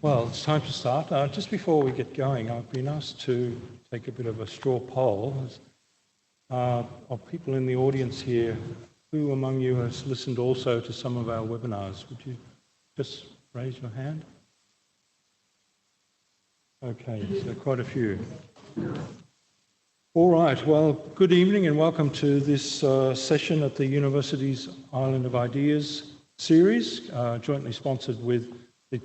Well, it's time to start. Just before we get going, I've been asked to take a bit of a straw poll of people in the audience here. Who among you has listened also to some of our webinars? Would you just raise your hand? Okay, so quite a few. All right, well, good evening and welcome to this session at the University's Island of Ideas series, jointly sponsored with the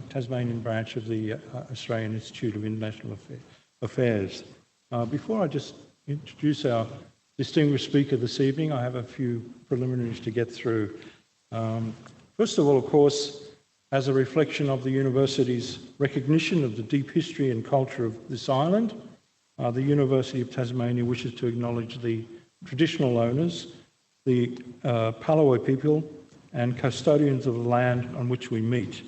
Tasmanian branch of the Australian Institute of International Affairs. Before I just introduce our distinguished speaker this evening, I have a few preliminaries to get through. First of all, of course, as a reflection of the University's recognition of the deep history and culture of this island, the University of Tasmania wishes to acknowledge the traditional owners, the Palawa people, and custodians of the land on which we meet.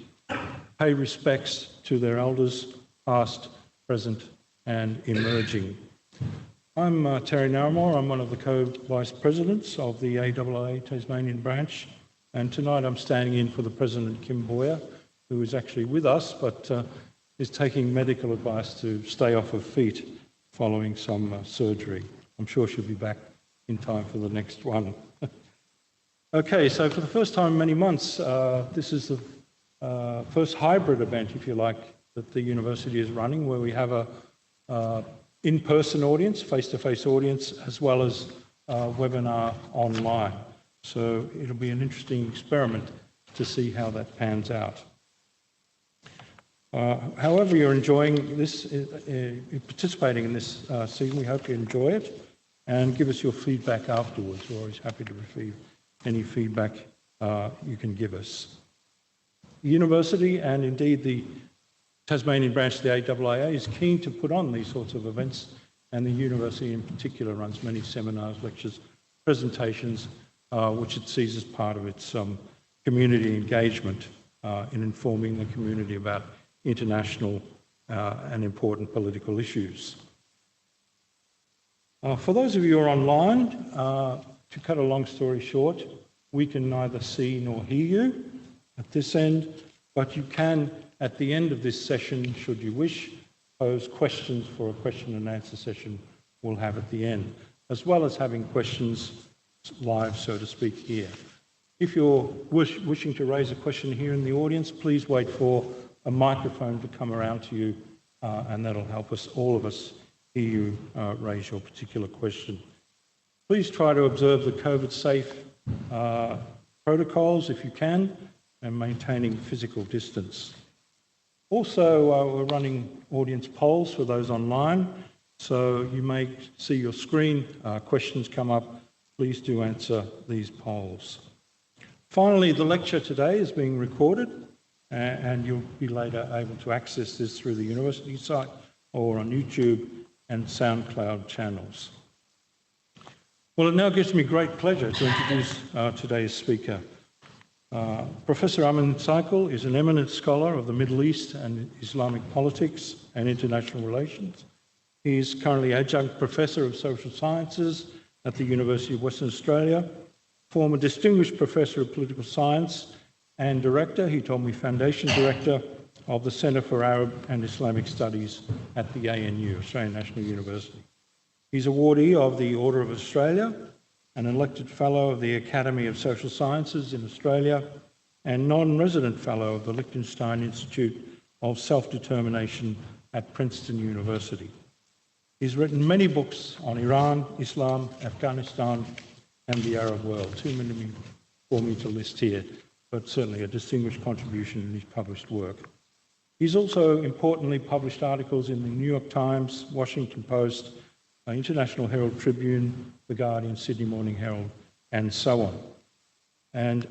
Pay respects to their elders, past, present, and emerging. I'm Terry Naramore. I'm one of the co-vice presidents of the AIIA Tasmanian branch, and tonight I'm standing in for the President Kim Boyer, who is actually with us, but is taking medical advice to stay off her feet following some surgery. I'm sure she'll be back in time for the next one. Okay, so for the first time in many months, this is the first hybrid event, if you like, that the university is running, where we have a in-person audience, face-to-face audience, as well as a webinar online. So it'll be an interesting experiment to see how that pans out. However you're enjoying this, participating in this scene, we hope you enjoy it and give us your feedback afterwards. We're always happy to receive any feedback you can give us. The university, and indeed the Tasmanian branch of the AIIA, is keen to put on these sorts of events, and the university in particular runs many seminars, lectures, presentations, which it sees as part of its community engagement in informing the community about international and important political issues. For those of you who are online, to cut a long story short, we can neither see nor hear you at this end, but you can, at the end of this session, should you wish, pose questions for a question and answer session we'll have at the end, as well as having questions live, so to speak, here. If you're wishing to raise a question here in the audience, please wait for a microphone to come around to you, and that'll help us, all of us, hear you raise your particular question. Please try to observe the COVID-safe protocols if you can, and maintaining physical distance. Also, we're running audience polls for those online, so you may see your screen questions come up. Please do answer these polls. Finally, the lecture today is being recorded, and you'll be later able to access this through the university site or on YouTube and SoundCloud channels. Well, it now gives me great pleasure to introduce today's speaker. Professor Amin Saikal is an eminent scholar of the Middle East and Islamic politics and international relations. He is currently adjunct professor of social sciences at the University of Western Australia, former distinguished professor of political science and director, he told me foundation director, of the Centre for Arab and Islamic Studies at the ANU, Australian National University. He's awardee of the Order of Australia, an elected fellow of the Academy of Social Sciences in Australia, and non-resident fellow of the Liechtenstein Institute of Self-Determination at Princeton University. He's written many books on Iran, Islam, Afghanistan, and the Arab world. Too many for me to list here, but certainly a distinguished contribution in his published work. He's also importantly published articles in the New York Times, Washington Post, International Herald Tribune, The Guardian, Sydney Morning Herald, and so on. And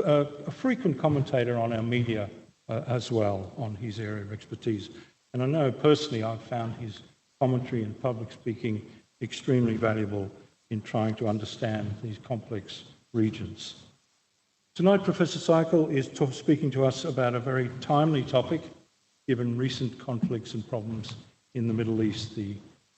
a frequent commentator on our media as well on his area of expertise. And I know personally I've found his commentary and public speaking extremely valuable in trying to understand these complex regions. Tonight, Professor Saikal is speaking to us about a very timely topic, given recent conflicts and problems in the Middle East, the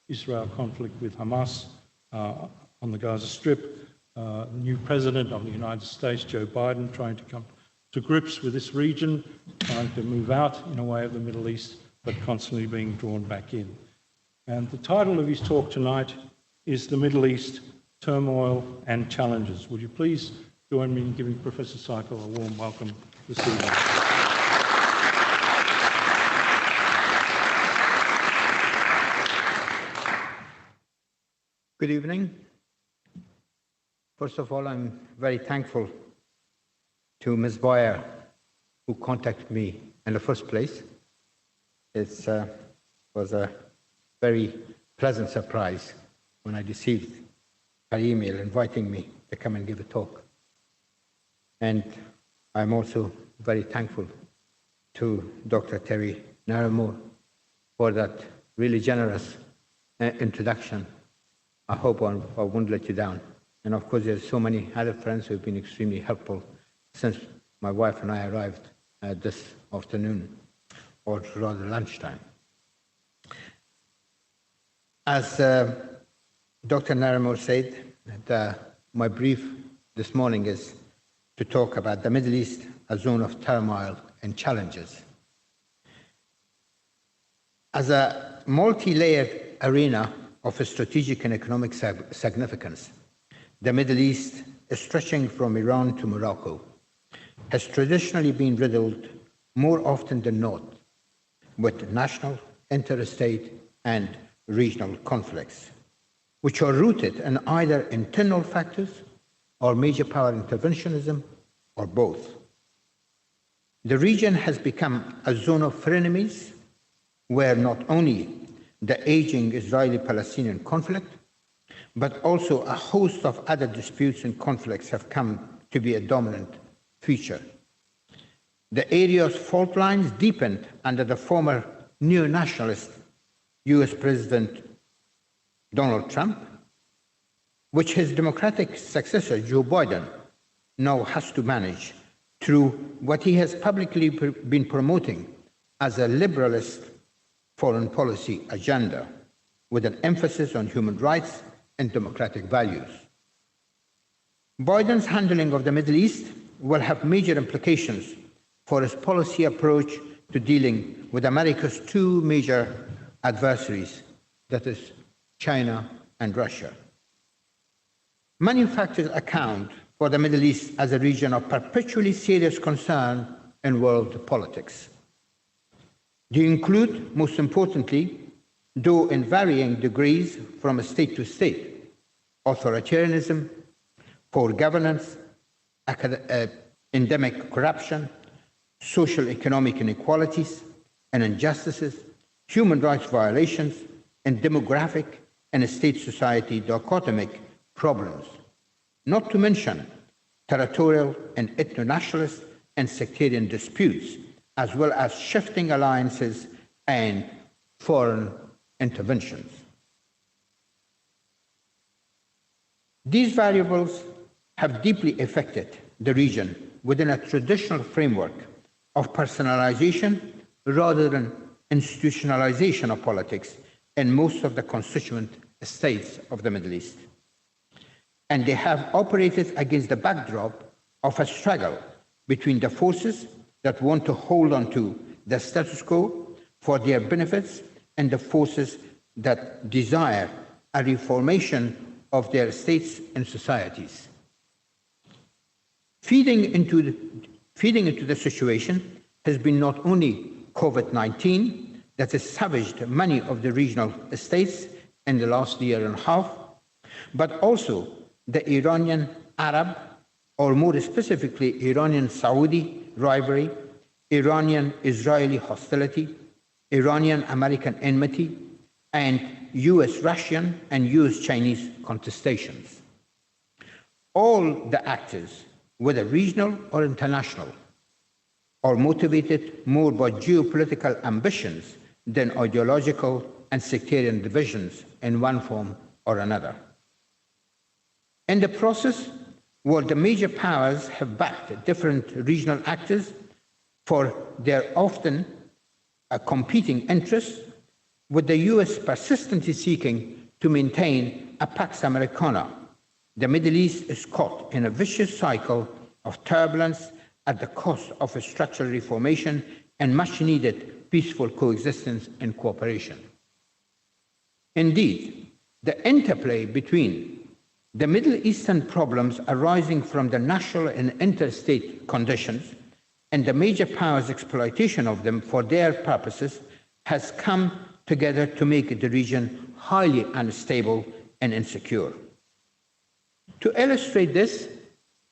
Israel conflict with Hamas on the Gaza Strip, the new president of the United States, Joe Biden, trying to come to grips with this region, trying to move out in a way of the Middle East, but constantly being drawn back in. And the title of his talk tonight is The Middle East, Turmoil and Challenges. Would you please join me in giving Professor Seipel a warm welcome this evening. Good evening. First of all, I'm very thankful to Ms. Boyer, who contacted me in the first place. It was a very pleasant surprise when I received her email inviting me to come and give a talk. And I'm also very thankful to Dr. Terry Naramore for that really generous introduction. I hope I won't let you down. And of course, there's so many other friends who have been extremely helpful since my wife and I arrived this afternoon, or rather lunchtime. As Dr. Naramore said, my brief this morning is to talk about the Middle East, a zone of turmoil and challenges. As a multi-layered arena of a strategic and economic significance, the Middle East, stretching from Iran to Morocco, has traditionally been riddled more often than not with national, interstate, and regional conflicts, which are rooted in either internal factors or major power interventionism, or both. The region has become a zone of frenemies, where not only the aging Israeli-Palestinian conflict, but also a host of other disputes and conflicts have come to be a dominant feature. The area's fault lines deepened under the former neonationalist US President Donald Trump, which his Democratic successor, Joe Biden, now has to manage through what he has publicly been promoting as a liberalist foreign policy agenda, with an emphasis on human rights and democratic values. Biden's handling of the Middle East will have major implications for his policy approach to dealing with America's two major adversaries, that is, China and Russia. Many factors account for the Middle East as a region of perpetually serious concern in world politics. They include, most importantly, though in varying degrees from state to state, authoritarianism, poor governance, endemic corruption, social economic inequalities and injustices, human rights violations, and demographic and state-society dichotomic problems, not to mention territorial and ethno-nationalist and sectarian disputes, as well as shifting alliances and foreign interventions. These variables have deeply affected the region within a traditional framework of personalization rather than institutionalization of politics in most of the constituent states of the Middle East. And they have operated against the backdrop of a struggle between the forces that want to hold on to the status quo for their benefits and the forces that desire a reformation of their states and societies. Feeding into the situation has been not only COVID-19 that has savaged many of the regional states in the last year and a half, but also the Iranian-Arab, or more specifically Iranian-Saudi rivalry, Iranian-Israeli hostility, Iranian-American enmity, and US-Russian and US-Chinese contestations. All the actors, whether regional or international, are motivated more by geopolitical ambitions than ideological and sectarian divisions in one form or another. In the process, while the major powers have backed different regional actors for their often competing interests, with the US persistently seeking to maintain a Pax Americana, the Middle East is caught in a vicious cycle of turbulence at the cost of a structural reformation and much-needed peaceful coexistence and cooperation. Indeed, the interplay between the Middle Eastern problems arising from the national and interstate conditions and the major powers' exploitation of them for their purposes has come together to make the region highly unstable and insecure. To illustrate this,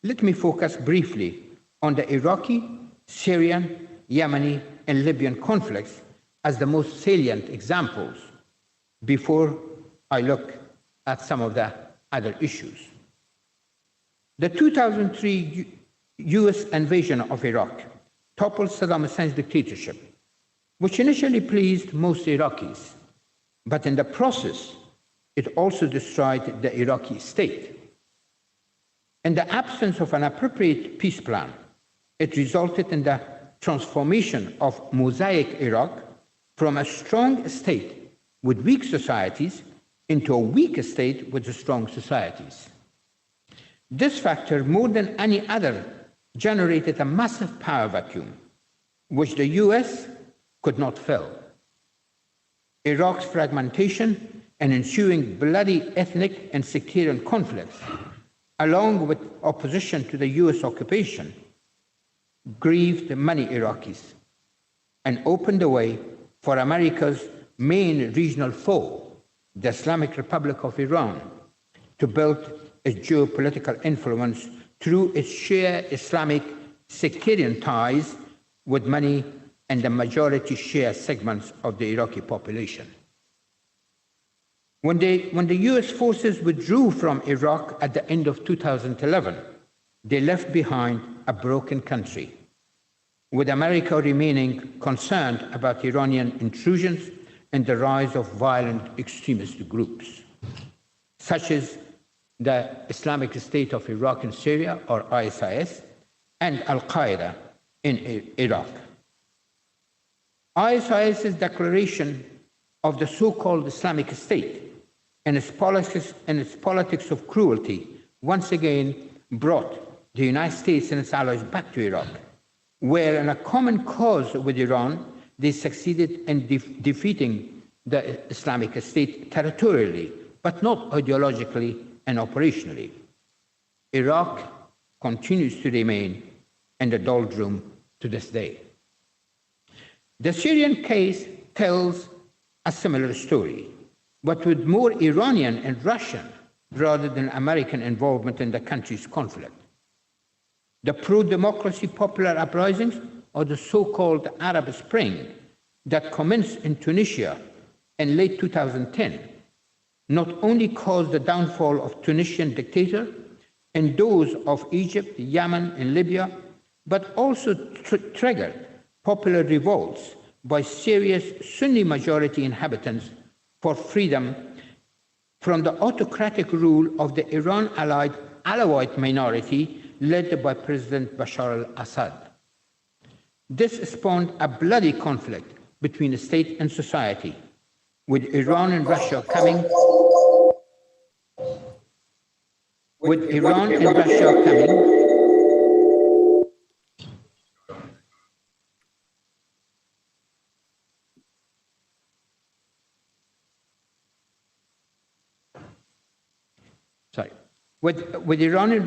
let me focus briefly on the Iraqi, Syrian, Yemeni, and Libyan conflicts as the most salient examples before I look at some of the other issues. The 2003 US invasion of Iraq toppled Saddam Hussein's dictatorship, which initially pleased most Iraqis, but in the process, it also destroyed the Iraqi state. In the absence of an appropriate peace plan, it resulted in the transformation of mosaic Iraq from a strong state with weak societies into a weak state with strong societies. This factor, more than any other, generated a massive power vacuum, which the US could not fill. Iraq's fragmentation and ensuing bloody ethnic and sectarian conflicts, along with opposition to the US occupation, grieved many Iraqis and opened the way for America's main regional foe, the Islamic Republic of Iran, to build its geopolitical influence through its Shia Islamic sectarian ties with many and the majority Shia segments of the Iraqi population. When the US forces withdrew from Iraq at the end of 2011, they left behind a broken country, with America remaining concerned about Iranian intrusions and the rise of violent extremist groups, such as the Islamic State of Iraq and Syria, or ISIS, and Al-Qaeda in Iraq. ISIS's declaration of the so-called Islamic State and its politics of cruelty once again brought the United States and its allies back to Iraq, where in a common cause with Iran, they succeeded in defeating the Islamic State territorially, but not ideologically and operationally. Iraq continues to remain in the doldrum to this day. The Syrian case tells a similar story, but with more Iranian and Russian rather than American involvement in the country's conflict. The pro-democracy popular uprisings, or the so-called Arab Spring, that commenced in Tunisia in late 2010, not only caused the downfall of Tunisian dictator and those of Egypt, Yemen, and Libya, but also triggered popular revolts by Syria's Sunni majority inhabitants for freedom from the autocratic rule of the Iran-allied Alawite minority led by President Bashar al-Assad. This spawned a bloody conflict between state and society, with Iran and Russia coming with Iran and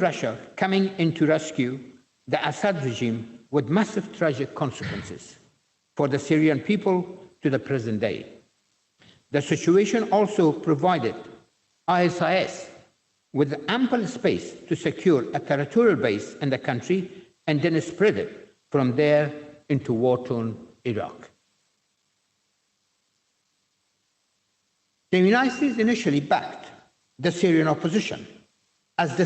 Russia coming in to rescue the Assad regime with massive tragic consequences for the Syrian people to the present day. The situation also provided ISIS with ample space to secure a territorial base in the country and then spread it from there into war-torn Iraq. The United States initially backed the Syrian opposition, as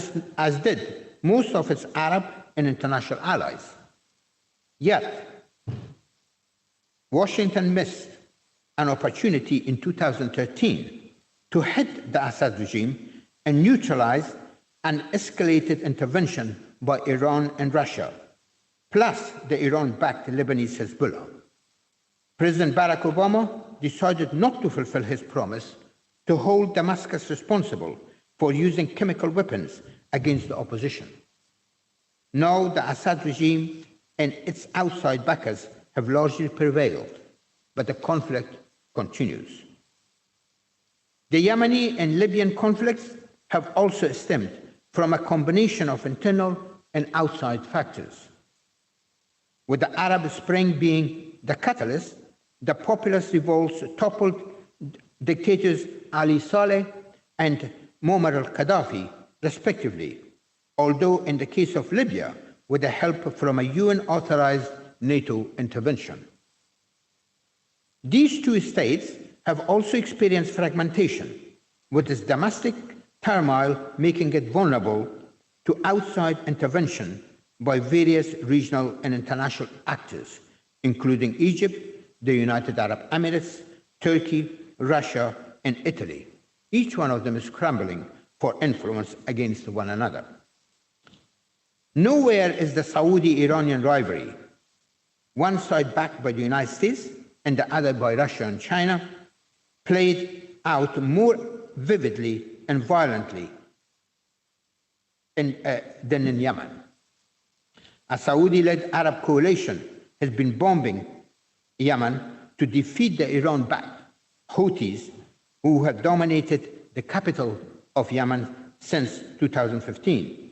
did most of its Arab and international allies. Yet, Washington missed an opportunity in 2013 to hit the Assad regime and neutralize an escalated intervention by Iran and Russia, plus the Iran-backed Lebanese Hezbollah. President Barack Obama decided not to fulfill his promise to hold Damascus responsible for using chemical weapons against the opposition. Now the Assad regime and its outside backers have largely prevailed, but the conflict continues. The Yemeni and Libyan conflicts have also stemmed from a combination of internal and outside factors. With the Arab Spring being the catalyst, the populist revolts toppled dictators Ali Saleh and Muammar al-Gaddafi, respectively, although in the case of Libya, with the help from a UN-authorized NATO intervention. These two states have also experienced fragmentation, with its domestic turmoil making it vulnerable to outside intervention by various regional and international actors, including Egypt, the United Arab Emirates, Turkey, Russia, and Italy. Each one of them is scrambling for influence against one another. Nowhere is the Saudi-Iranian rivalry, one side backed by the United States and the other by Russia and China, played out more vividly and violently than in Yemen. A Saudi-led Arab coalition has been bombing Yemen to defeat the Iran-backed Houthis, who have dominated the capital of Yemen since 2015,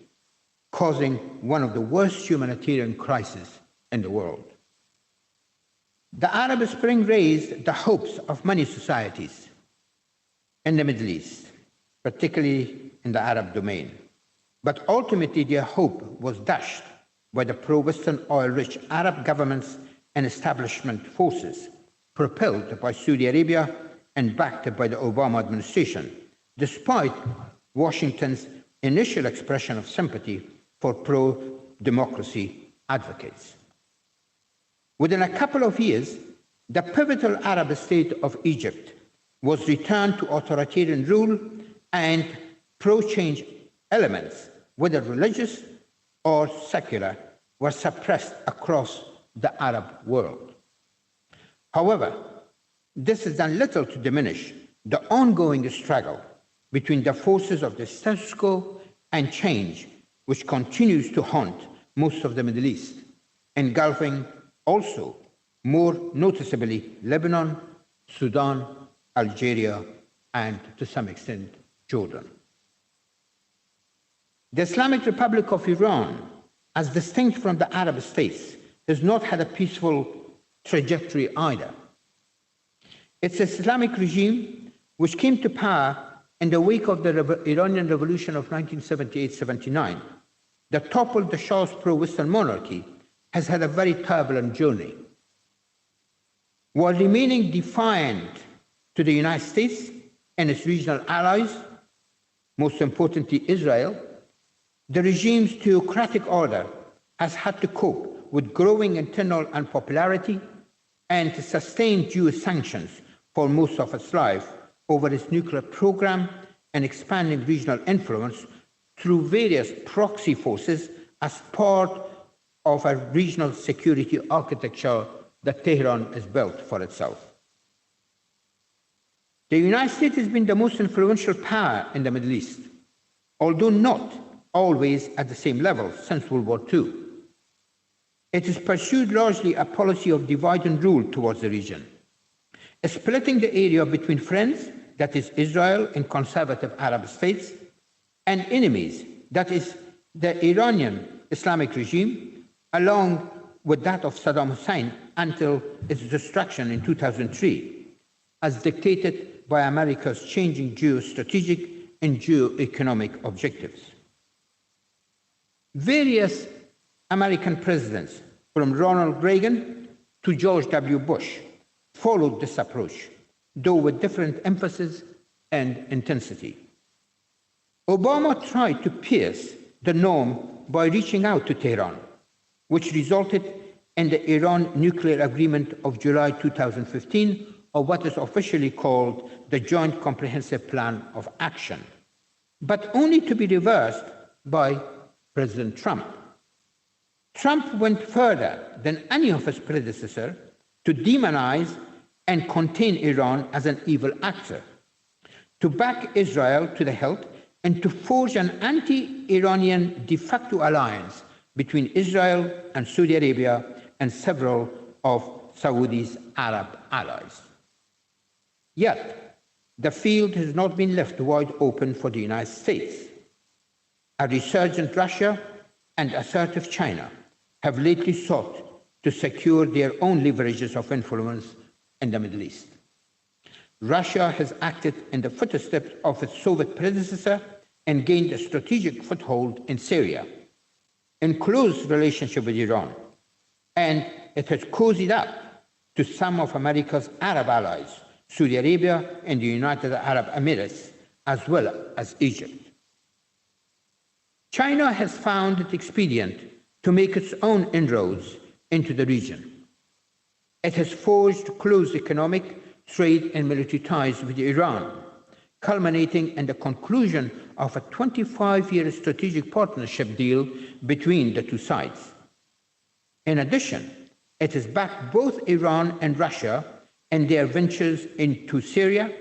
causing one of the worst humanitarian crises in the world. The Arab Spring raised the hopes of many societies in the Middle East, particularly in the Arab domain. But ultimately, their hope was dashed by the pro-Western oil-rich Arab governments and establishment forces, propelled by Saudi Arabia and backed by the Obama administration, despite Washington's initial expression of sympathy for pro-democracy advocates. Within a couple of years, the pivotal Arab state of Egypt was returned to authoritarian rule, and pro-change elements, whether religious or secular, were suppressed across the Arab world. However, this has done little to diminish the ongoing struggle between the forces of the status quo and change, which continues to haunt most of the Middle East, engulfing also, more noticeably, Lebanon, Sudan, Algeria, and to some extent, Jordan. The Islamic Republic of Iran, as distinct from the Arab states, has not had a peaceful trajectory either. Its Islamic regime, which came to power in the wake of the Iranian Revolution of 1978-79, that toppled the Shah's pro-Western monarchy, has had a very turbulent journey. While remaining defiant to the United States and its regional allies, most importantly Israel, the regime's theocratic order has had to cope with growing internal unpopularity and to sustain US sanctions for most of its life over its nuclear program and expanding regional influence through various proxy forces as part of a regional security architecture that Tehran has built for itself. The United States has been the most influential power in the Middle East, although not always at the same level since World War II. It has pursued largely a policy of divide and rule towards the region, splitting the area between friends, that is Israel and conservative Arab states, and enemies, that is the Iranian Islamic regime, along with that of Saddam Hussein until its destruction in 2003, as dictated by America's changing geostrategic and geoeconomic objectives. Various American presidents, from Ronald Reagan to George W. Bush, followed this approach, though with different emphasis and intensity. Obama tried to pierce the norm by reaching out to Tehran, which resulted in the Iran nuclear agreement of July 2015, or what is officially called the Joint Comprehensive Plan of Action, but only to be reversed by President Trump. Trump went further than any of his predecessors to demonize and contain Iran as an evil actor, to back Israel to the hilt, and to forge an anti-Iranian de facto alliance between Israel and Saudi Arabia and several of Saudi's Arab allies. Yet, the field has not been left wide open for the United States. A resurgent Russia and assertive China have lately sought to secure their own leverages of influence in the Middle East. Russia has acted in the footsteps of its Soviet predecessor and gained a strategic foothold in Syria, in close relationship with Iran, and it has cozied up to some of America's Arab allies, Saudi Arabia and the United Arab Emirates, as well as Egypt. China has found it expedient to make its own inroads into the region. It has forged close economic, trade and military ties with Iran, culminating in the conclusion of a 25-year strategic partnership deal between the two sides. In addition, it has backed both Iran and Russia in their ventures into Syria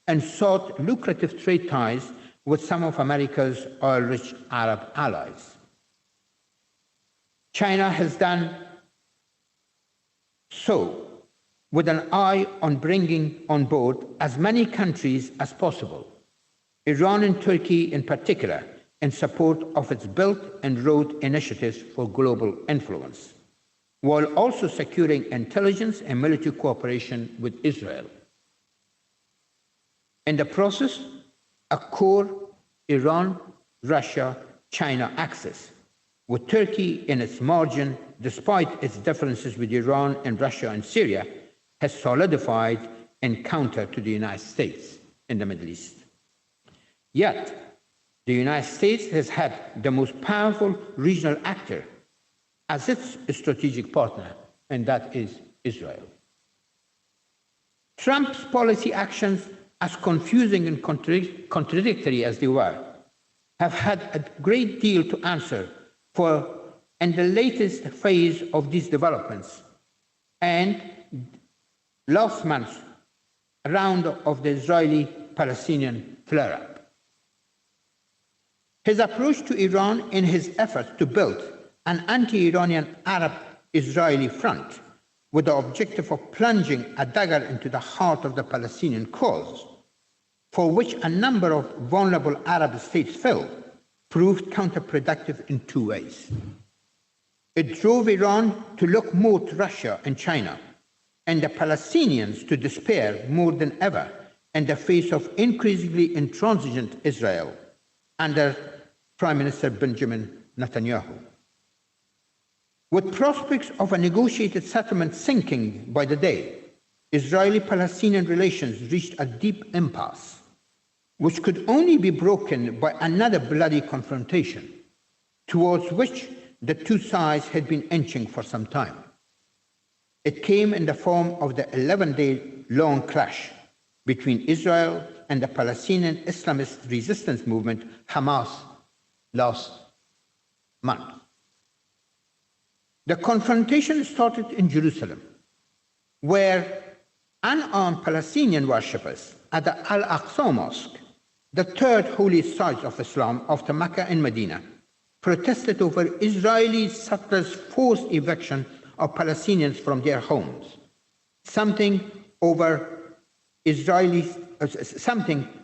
and sought lucrative trade ties with some of America's oil-rich Arab allies. China has done so with an eye on bringing on board as many countries as possible, Iran and Turkey in particular, in support of its Belt and Road initiatives for global influence, while also securing intelligence and military cooperation with Israel. In the process, a core Iran-Russia-China axis, with Turkey in its margin despite its differences with Iran and Russia and Syria, has solidified in counter to the United States in the Middle East. Yet, the United States has had the most powerful regional actor as its strategic partner, and that is Israel. Trump's policy actions, as confusing and contradictory as they were, have had a great deal to answer for in the latest phase of these developments and last month's round of the Israeli-Palestinian flare-up. His approach to Iran in his efforts to build an anti-Iranian Arab-Israeli front with the objective of plunging a dagger into the heart of the Palestinian cause, for which a number of vulnerable Arab states fell, proved counterproductive in two ways. It drove Iran to look more to Russia and China, and the Palestinians to despair more than ever in the face of increasingly intransigent Israel under Prime Minister Benjamin Netanyahu. With prospects of a negotiated settlement sinking by the day, Israeli-Palestinian relations reached a deep impasse, which could only be broken by another bloody confrontation, towards which the two sides had been inching for some time. It came in the form of the 11-day-long clash between Israel and the Palestinian Islamist resistance movement, Hamas, last month. The confrontation started in Jerusalem, where unarmed Palestinian worshippers at the Al-Aqsa Mosque, the third holiest site of Islam after Mecca and Medina, protested over Israeli settlers' forced eviction of Palestinians from their homes, something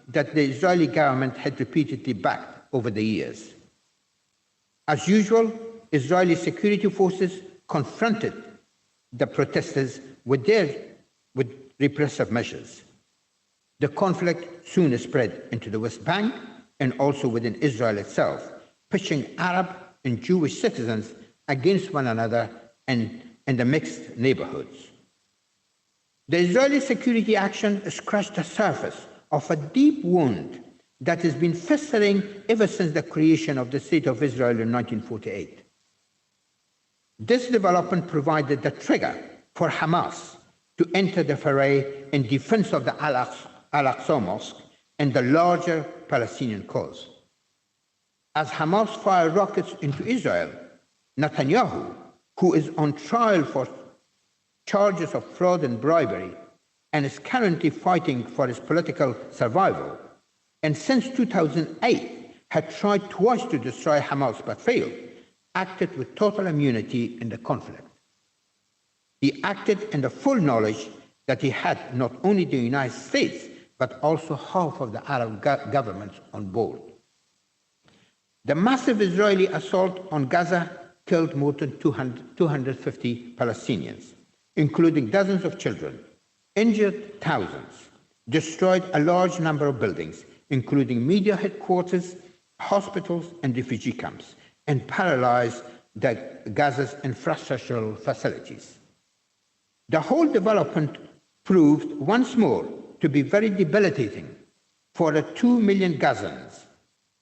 that the Israeli government had repeatedly backed over the years. As usual, Israeli security forces confronted the protesters with repressive measures. The conflict soon spread into the West Bank and also within Israel itself, pitching Arab and Jewish citizens against one another in the mixed neighborhoods. The Israeli security action scratched the surface of a deep wound that has been festering ever since the creation of the State of Israel in 1948. This development provided the trigger for Hamas to enter the fray in defense of the Al-Aqsa Mosque and the larger Palestinian cause. As Hamas fired rockets into Israel, Netanyahu, who is on trial for charges of fraud and bribery and is currently fighting for his political survival, and since 2008 had tried twice to destroy Hamas but failed, acted with total immunity in the conflict. He acted in the full knowledge that he had not only the United States, but also half of the Arab governments on board. The massive Israeli assault on Gaza killed more than 250 Palestinians, including dozens of children, injured thousands, destroyed a large number of buildings, including media headquarters, hospitals, and refugee camps, and paralyzed Gaza's infrastructural facilities. The whole development proved once more to be very debilitating for the 2 million Gazans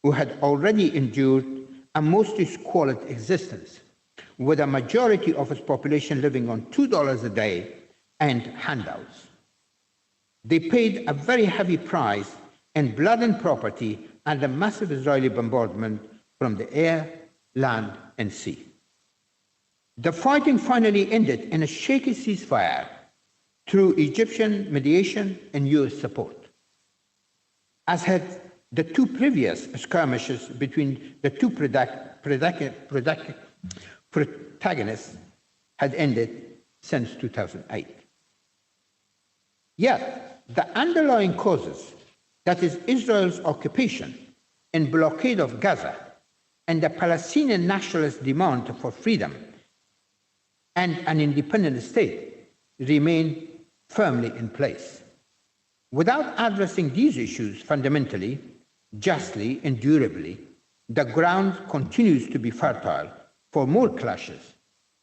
who had already endured a mostly squalid existence, with a majority of its population living on $2 a day and handouts. They paid a very heavy price in blood and property and the massive Israeli bombardment from the air, land, and sea. The fighting finally ended in a shaky ceasefire through Egyptian mediation and US support, as had the two previous skirmishes between the two protagonists had ended since 2008. Yet, the underlying causes, that is Israel's occupation and blockade of Gaza and the Palestinian nationalist demand for freedom and an independent state, remain firmly in place. Without addressing these issues fundamentally, justly, and durably, the ground continues to be fertile for more clashes,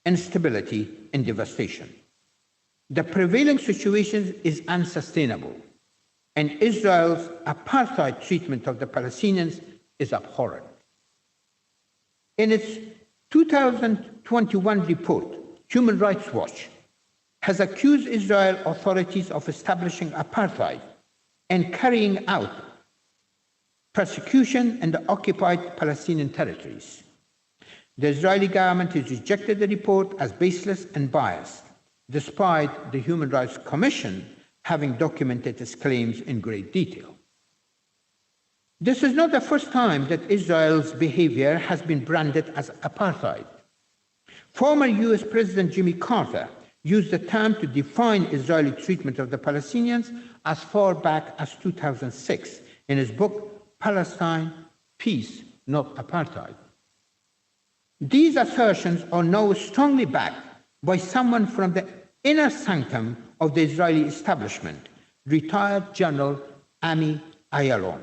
instability, and devastation. The prevailing situation is unsustainable, and Israel's apartheid treatment of the Palestinians is abhorrent. In its 2021 report, Human Rights Watch has accused Israel authorities of establishing apartheid and carrying out persecution in the occupied Palestinian territories. The Israeli government has rejected the report as baseless and biased, despite the Human Rights Commission having documented its claims in great detail. This is not the first time that Israel's behavior has been branded as apartheid. Former US President Jimmy Carter used the term to define Israeli treatment of the Palestinians as far back as 2006 in his book, Palestine, Peace, Not Apartheid. These assertions are now strongly backed by someone from the inner sanctum of the Israeli establishment, retired General Ami Ayalon.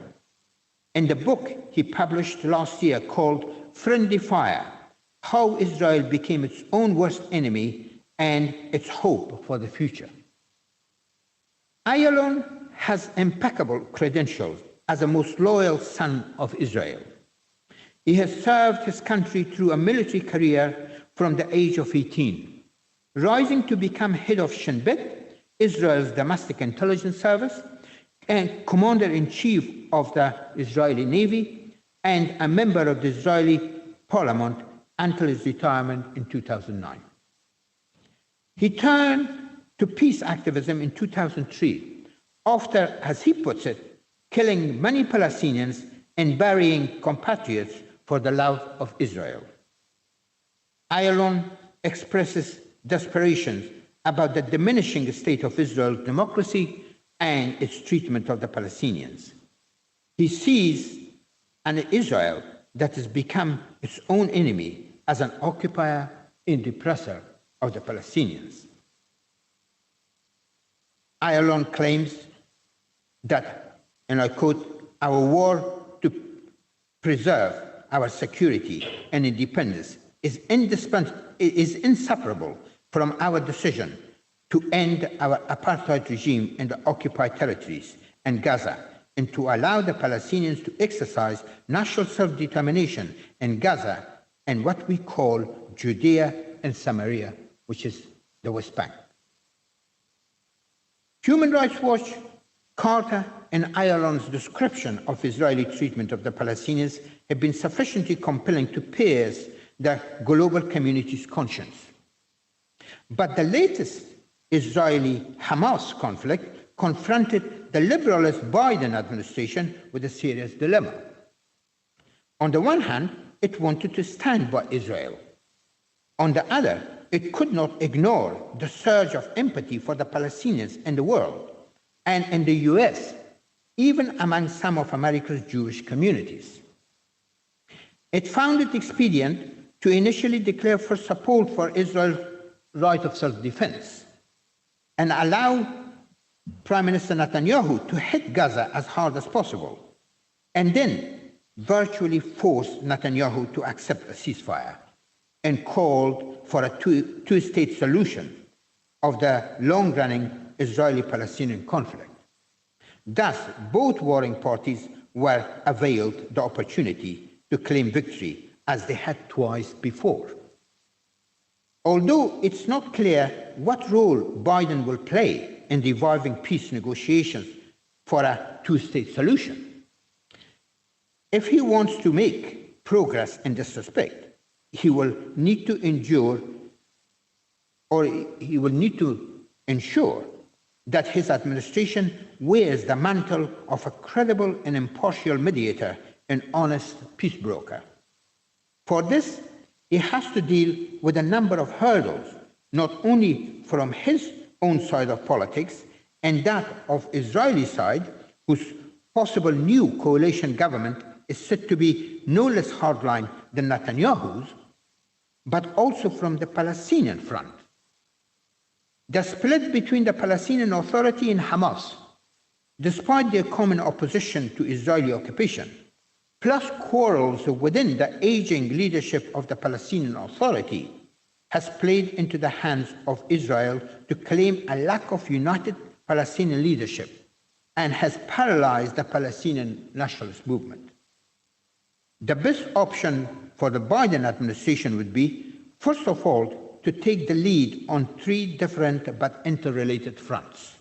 In the book he published last year called Friendly Fire, How Israel Became Its Own Worst Enemy and Its Hope for the Future. Ayalon has impeccable credentials as a most loyal son of Israel. He has served his country through a military career from the age of 18, rising to become head of Shin Bet, Israel's domestic intelligence service, and commander-in-chief of the Israeli Navy, and a member of the Israeli parliament until his retirement in 2009. He turned to peace activism in 2003, after, as he puts it, killing many Palestinians and burying compatriots for the love of Israel. Ayalon expresses desperation about the diminishing state of Israel's democracy and its treatment of the Palestinians. He sees an Israel that has become its own enemy as an occupier and repressor of the Palestinians. Ayalon claims that, and I quote, our war to preserve our security and independence is inseparable from our decision to end our apartheid regime in the occupied territories and Gaza, and to allow the Palestinians to exercise national self-determination in Gaza and what we call Judea and Samaria, which is the West Bank. Human Rights Watch, Carter, and Ayalon's description of Israeli treatment of the Palestinians have been sufficiently compelling to pierce the global community's conscience. But the latest Israeli-Hamas conflict confronted the liberalist Biden administration with a serious dilemma. On the one hand, it wanted to stand by Israel. On the other, it could not ignore the surge of empathy for the Palestinians in the world and in the US, even among some of America's Jewish communities. It found it expedient to initially declare for support for Israel's right of self-defense and allow Prime Minister Netanyahu to hit Gaza as hard as possible, and then virtually forced Netanyahu to accept a ceasefire and called for a two-state solution of the long-running Israeli-Palestinian conflict. Thus, both warring parties were availed the opportunity to claim victory, as they had twice before. Although it's not clear what role Biden will play in reviving peace negotiations for a two-state solution, if he wants to make progress in this respect, he will need to ensure that his administration wears the mantle of a credible and impartial mediator and honest peace broker. For this, he has to deal with a number of hurdles, not only from his own side of politics and that of Israeli side, whose possible new coalition government is said to be no less hardline than Netanyahu's, but also from the Palestinian front. The split between the Palestinian Authority and Hamas, despite their common opposition to Israeli occupation, plus quarrels within the aging leadership of the Palestinian Authority, has played into the hands of Israel to claim a lack of united Palestinian leadership and has paralyzed the Palestinian nationalist movement. The best option for the Biden administration would be, first of all, to take the lead on three different but interrelated fronts.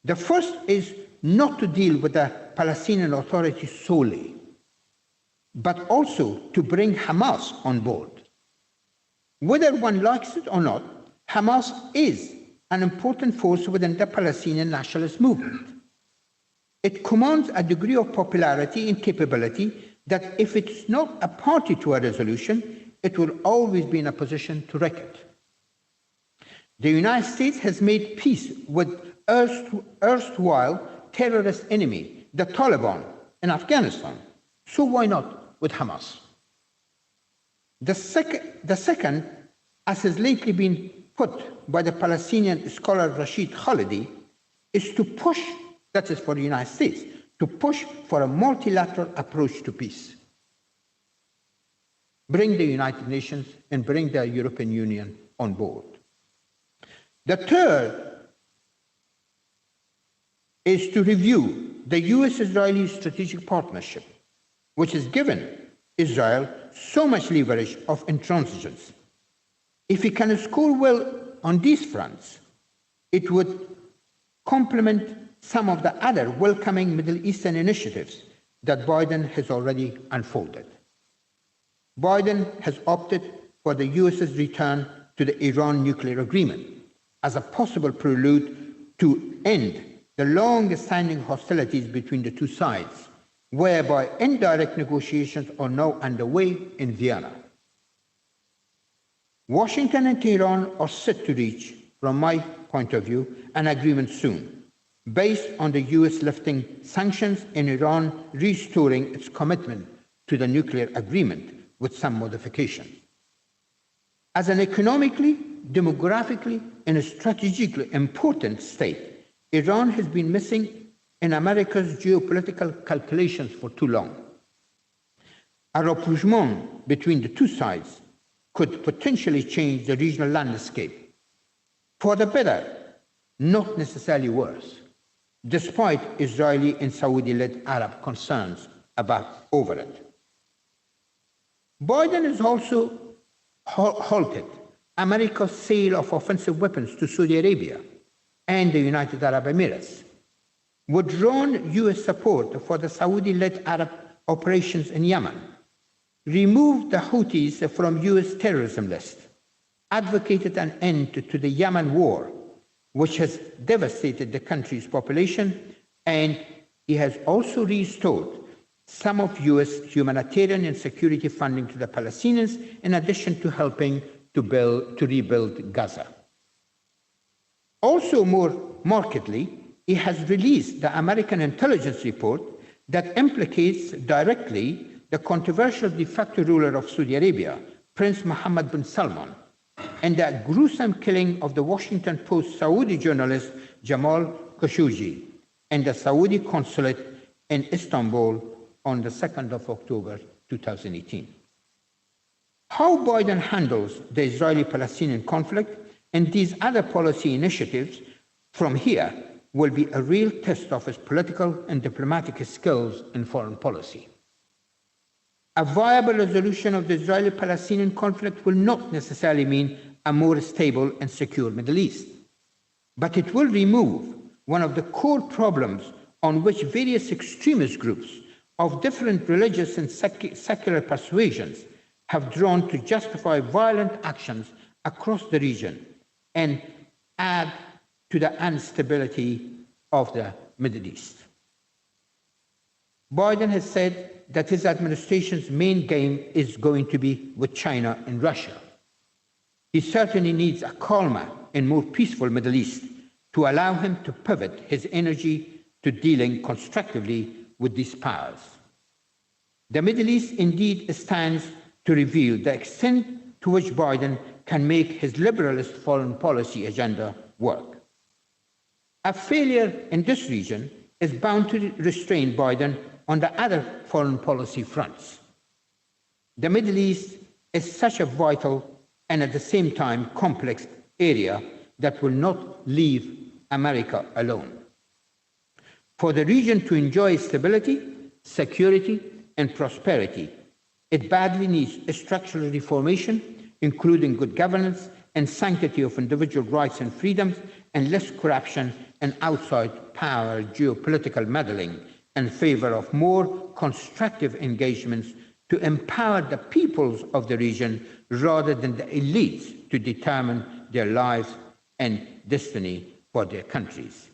The first is not to deal with the Palestinian Authority solely, but also to bring Hamas on board. Whether one likes it or not, Hamas is an important force within the Palestinian nationalist movement. It commands a degree of popularity and capability that if it's not a party to a resolution, it will always be in a position to wreck it. The United States has made peace with erstwhile terrorist enemy, the Taliban, in Afghanistan. So why not with Hamas? The second, as has lately been put by the Palestinian scholar Rashid Khalidi, is to push, that is for the United States, to push for a multilateral approach to peace. Bring the United Nations and bring the European Union on board. The third is to review the US-Israeli strategic partnership, which has given Israel so much leverage of intransigence. If it can score well on these fronts, it would complement some of the other welcoming Middle Eastern initiatives that Biden has already unfolded. Biden has opted for the US's return to the Iran nuclear agreement as a possible prelude to end the long-standing hostilities between the two sides, whereby indirect negotiations are now underway in Vienna. Washington and Tehran are set to reach, from my point of view, an agreement soon, based on the US lifting sanctions and Iran restoring its commitment to the nuclear agreement with some modifications. As an economically, demographically, and strategically important state, Iran has been missing in America's geopolitical calculations for too long. A rapprochement between the two sides could potentially change the regional landscape for the better, not necessarily worse, despite Israeli and Saudi-led Arab concerns over it. Biden has also halted America's sale of offensive weapons to Saudi Arabia and the United Arab Emirates, withdrawn US support for the Saudi-led Arab operations in Yemen, removed the Houthis from US terrorism list, advocated an end to the Yemen war, which has devastated the country's population, and he has also restored some of U.S. humanitarian and security funding to the Palestinians, in addition to helping to rebuild Gaza. Also, more markedly, he has released the American intelligence report that implicates directly the controversial de facto ruler of Saudi Arabia, Prince Mohammed bin Salman, and the gruesome killing of the Washington Post Saudi journalist Jamal Khashoggi and the Saudi consulate in Istanbul on the 2nd of October 2018. How Biden handles the Israeli-Palestinian conflict and these other policy initiatives from here will be a real test of his political and diplomatic skills in foreign policy. A viable resolution of the Israeli-Palestinian conflict will not necessarily mean a more stable and secure Middle East, but it will remove one of the core problems on which various extremist groups of different religious and secular persuasions have drawn to justify violent actions across the region and add to the instability of the Middle East. Biden has said that his administration's main game is going to be with China and Russia. He certainly needs a calmer and more peaceful Middle East to allow him to pivot his energy to dealing constructively with these powers. The Middle East indeed stands to reveal the extent to which Biden can make his liberalist foreign policy agenda work. A failure in this region is bound to restrain Biden on the other foreign policy fronts. The Middle East is such a vital and at the same time complex area that will not leave America alone. For the region to enjoy stability, security, and prosperity, it badly needs a structural reformation, including good governance and sanctity of individual rights and freedoms, and less corruption and outside power geopolitical meddling in favor of more constructive engagements to empower the peoples of the region rather than the elites to determine their lives and destiny for their countries.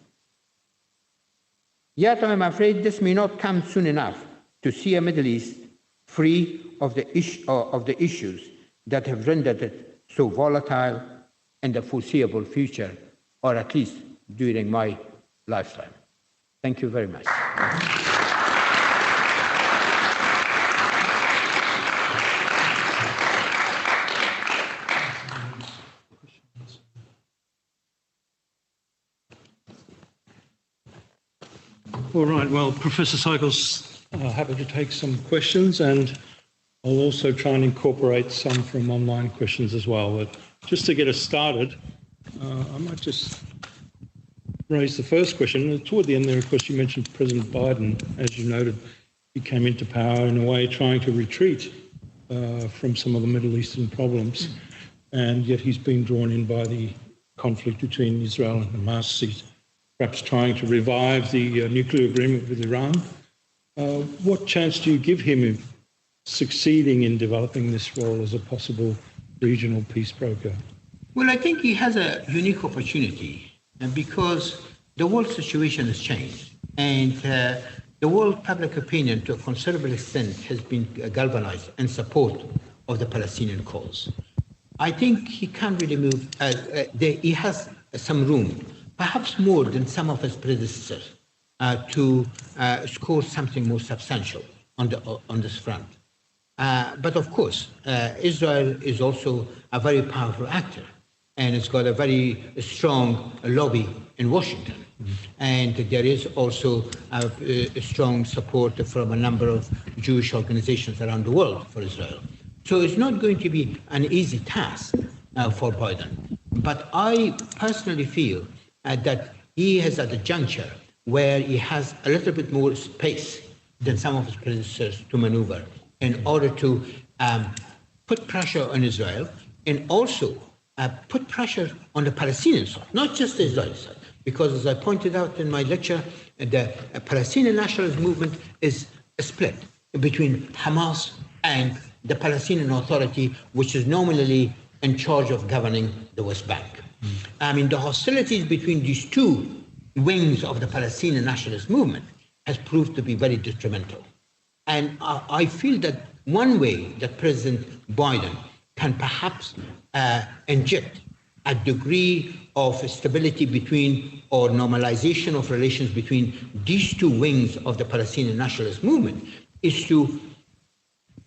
Yet I'm afraid this may not come soon enough to see a Middle East free of the issues that have rendered it so volatile in the foreseeable future, or at least during my lifetime. Thank you very much. All right, well, Professor Seichel's happy to take some questions, and I'll also try and incorporate some from online questions as well. But just to get us started, I might just raise the first question. Toward the end there, of course, you mentioned President Biden. As you noted, he came into power in a way trying to retreat from some of the Middle Eastern problems, and yet he's been drawn in by the conflict between Israel and Hamas. He's perhaps trying to revive the nuclear agreement with Iran. What chance do you give him of succeeding in developing this role as a possible regional peace broker? Well, I think he has a unique opportunity because the world situation has changed, and the world public opinion to a considerable extent has been galvanized in support of the Palestinian cause. I think he can really move, he has some room, perhaps more than some of his predecessors, to score something more substantial on this front. But of course, Israel is also a very powerful actor, and it's got a very strong lobby in Washington. And there is also a strong support from a number of Jewish organizations around the world for Israel. So it's not going to be an easy task for Biden. But I personally feel that he is at a juncture where he has a little bit more space than some of his predecessors to maneuver in order to put pressure on Israel and also put pressure on the Palestinian side, not just the Israeli side. Because as I pointed out in my lecture, the Palestinian nationalist movement is split between Hamas and the Palestinian Authority, which is nominally in charge of governing the West Bank. I mean, the hostilities between these two wings of the Palestinian nationalist movement has proved to be very detrimental. And I feel that one way that President Biden can perhaps inject a degree of stability between or normalization of relations between these two wings of the Palestinian nationalist movement is to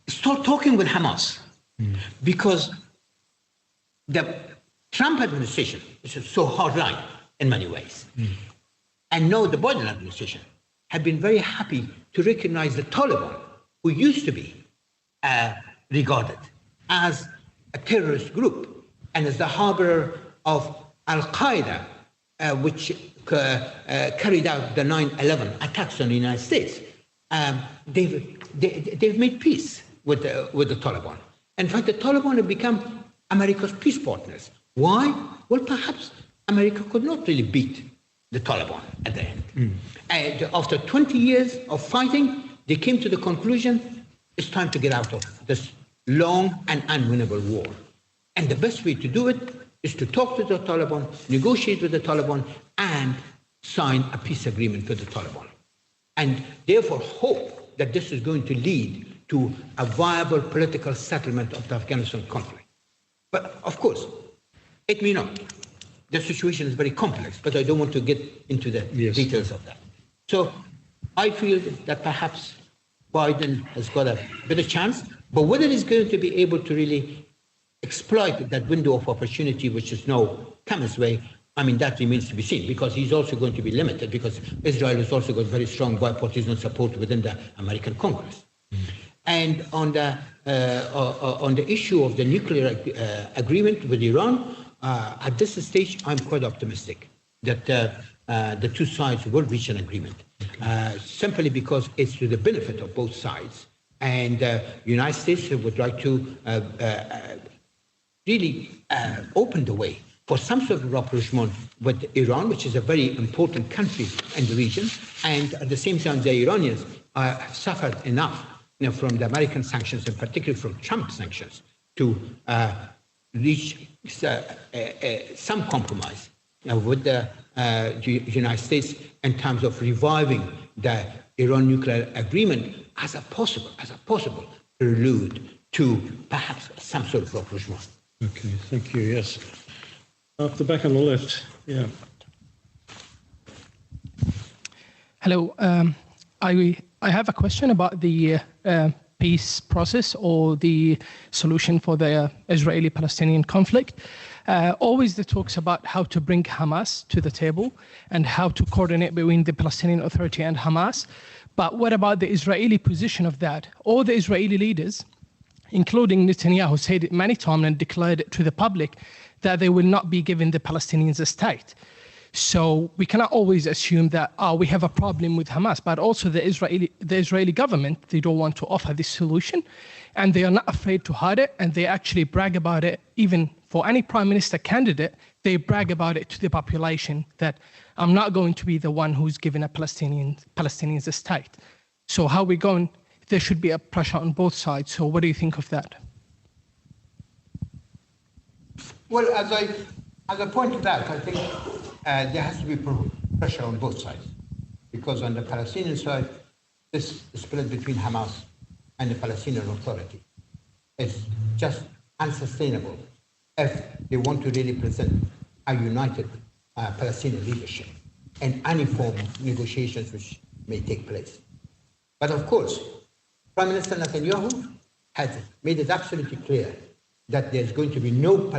start talking with Hamas. Because the Trump administration is so hardline in many ways. And now the Biden administration have been very happy to recognize the Taliban, who used to be regarded as a terrorist group and as the harborer of Al-Qaeda, which carried out the 9/11 attacks on the United States. They've made peace with the Taliban. In fact, the Taliban have become America's peace partners. Why? Well, perhaps America could not really beat the Taliban at the end. And after 20 years of fighting, they came to the conclusion, it's time to get out of this long and unwinnable war. And the best way to do it is to talk to the Taliban, negotiate with the Taliban, and sign a peace agreement with the Taliban. And therefore hope that this is going to lead to a viable political settlement of the Afghanistan conflict. But of course, it may not. The situation is very complex, but I don't want to get into the details of that. So I feel that perhaps Biden has got a better chance, but whether he's going to be able to really exploit that window of opportunity which has now come his way, I mean, that remains to be seen, because he's also going to be limited, because Israel has also got very strong bipartisan support within the American Congress. And on the issue of the nuclear agreement with Iran, at this stage, I'm quite optimistic that the two sides will reach an agreement, simply because it's to the benefit of both sides. And the United States would like to really open the way for some sort of rapprochement with Iran, which is a very important country in the region. And at the same time, the Iranians have suffered enough from the American sanctions, and particularly from Trump sanctions, to reach some compromise with the United States in terms of reviving the Iran nuclear agreement as a possible prelude to perhaps some sort of rapprochement. Okay, thank you. Yes. Up the back on the left. Yeah. Hello. I have a question about the peace process or the solution for the Israeli-Palestinian conflict. Always the talks about how to bring Hamas to the table and how to coordinate between the Palestinian Authority and Hamas. But what about the Israeli position of that? All the Israeli leaders, including Netanyahu, said it many times and declared it to the public that they will not be giving the Palestinians a state. So we cannot always assume that we have a problem with Hamas, but also the Israeli government, they don't want to offer this solution, and they are not afraid to hide it, and they actually brag about it. Even for any prime minister candidate, they brag about it to the population that I'm not going to be the one who's giving a Palestinians a state. So how are we going? There should be a pressure on both sides. So what do you think of that? Well, as I pointed out, I think there has to be pressure on both sides, because on the Palestinian side, this split between Hamas and the Palestinian Authority is just unsustainable if they want to really present a united Palestinian leadership in any form of negotiations which may take place. But of course, Prime Minister Netanyahu has made it absolutely clear that there's going to be no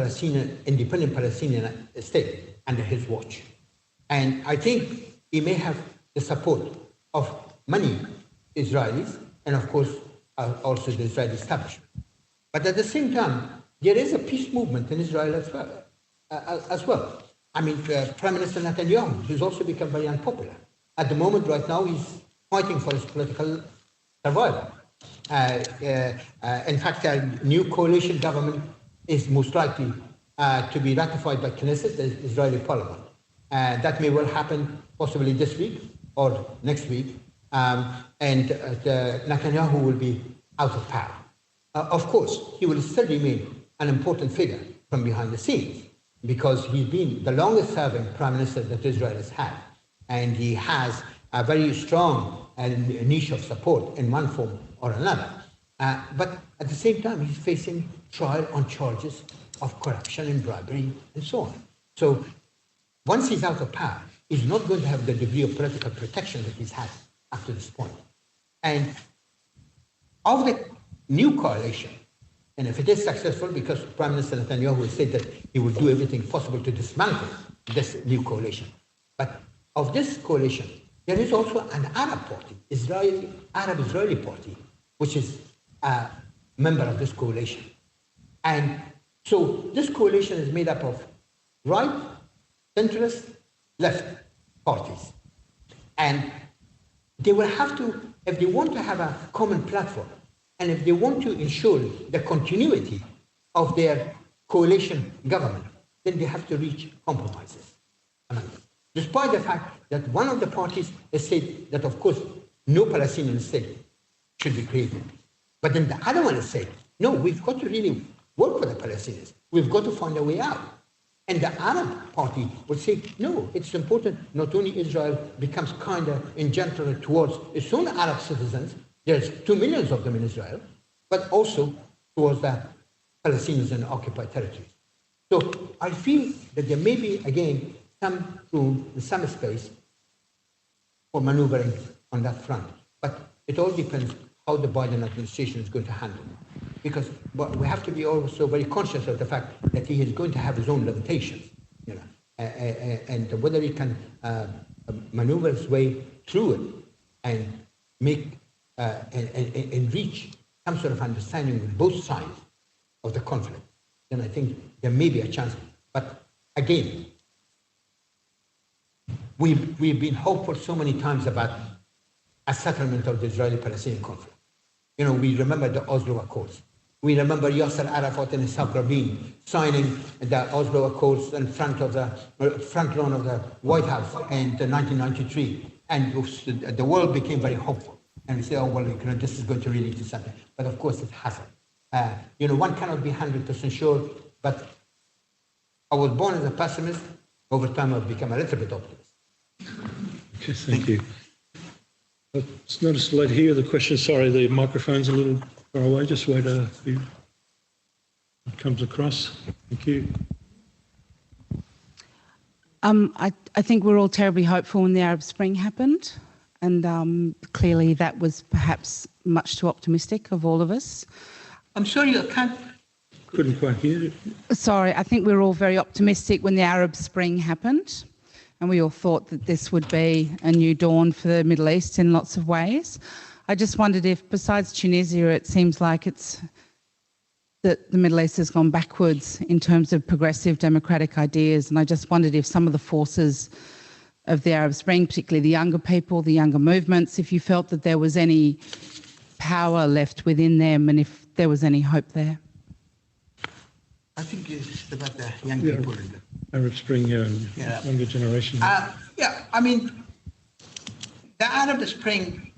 independent Palestinian state under his watch. And I think he may have the support of many Israelis, and of course, also the Israeli establishment. But at the same time, there is a peace movement in Israel as well. I mean, Prime Minister Netanyahu has also become very unpopular. At the moment, right now, he's fighting for his political survival. In fact, a new coalition government is most likely to be ratified by Knesset, the Israeli parliament. That may well happen possibly this week or next week, and Netanyahu will be out of power. Of course, he will still remain an important figure from behind the scenes, because he's been the longest serving prime minister that Israel has had, and he has a very strong niche of support in one form or another. But at the same time, he's facing trial on charges of corruption and bribery and so on. So once he's out of power, he's not going to have the degree of political protection that he's had up to this point. And of the new coalition, and if it is successful, because Prime Minister Netanyahu has said that he would do everything possible to dismantle this new coalition. But of this coalition, there is also an Arab party, Arab-Israeli party, which is a member of this coalition. And so this coalition is made up of right, centrist, left parties. And they will have to, if they want to have a common platform, and if they want to ensure the continuity of their coalition government, then they have to reach compromises among them. Despite the fact that one of the parties has said that, of course, no Palestinian state should be created. But then the other one has said, no, we've got to really work for the Palestinians. We've got to find a way out. And the Arab party would say, no, it's important not only Israel becomes kinder and gentler towards its own Arab citizens, there's 2 million of them in Israel, but also towards the Palestinians in occupied territories. So I feel that there may be, again, some room, some space for maneuvering on that front. But it all depends how the Biden administration is going to handle it. Because we have to be also very conscious of the fact that he is going to have his own limitations, you know, and whether he can maneuver his way through it and make and reach some sort of understanding with both sides of the conflict, then I think there may be a chance. But again, we've been hopeful so many times about a settlement of the Israeli-Palestinian conflict. You know, we remember the Oslo Accords. We remember Yasser Arafat and Ishaq Rabin signing the Oslo Accords in front lawn of the White House in 1993. And the world became very hopeful. And we say, oh, well, you know, this is going to really do something. But of course, it hasn't. You know, one cannot be 100% sure, but I was born as a pessimist. Over time, I've become a little bit optimist. Okay, thank you. It's noticed late here, the question, sorry, the microphone's a little far away, just wait till it comes across. Thank you. I think we're all terribly hopeful when the Arab Spring happened, and clearly that was perhaps much too optimistic of all of us. I'm sorry, I can't... Couldn't quite hear it. Sorry, I think we were all very optimistic when the Arab Spring happened, and we all thought that this would be a new dawn for the Middle East in lots of ways. I just wondered if, besides Tunisia, it seems like it's that the Middle East has gone backwards in terms of progressive democratic ideas, and I just wondered if some of the forces of the Arab Spring, particularly the younger people, the younger movements, if you felt that there was any power left within them and if there was any hope there. I think it's about the young people. Arab Spring, younger generation. Yeah, I mean, the Arab Spring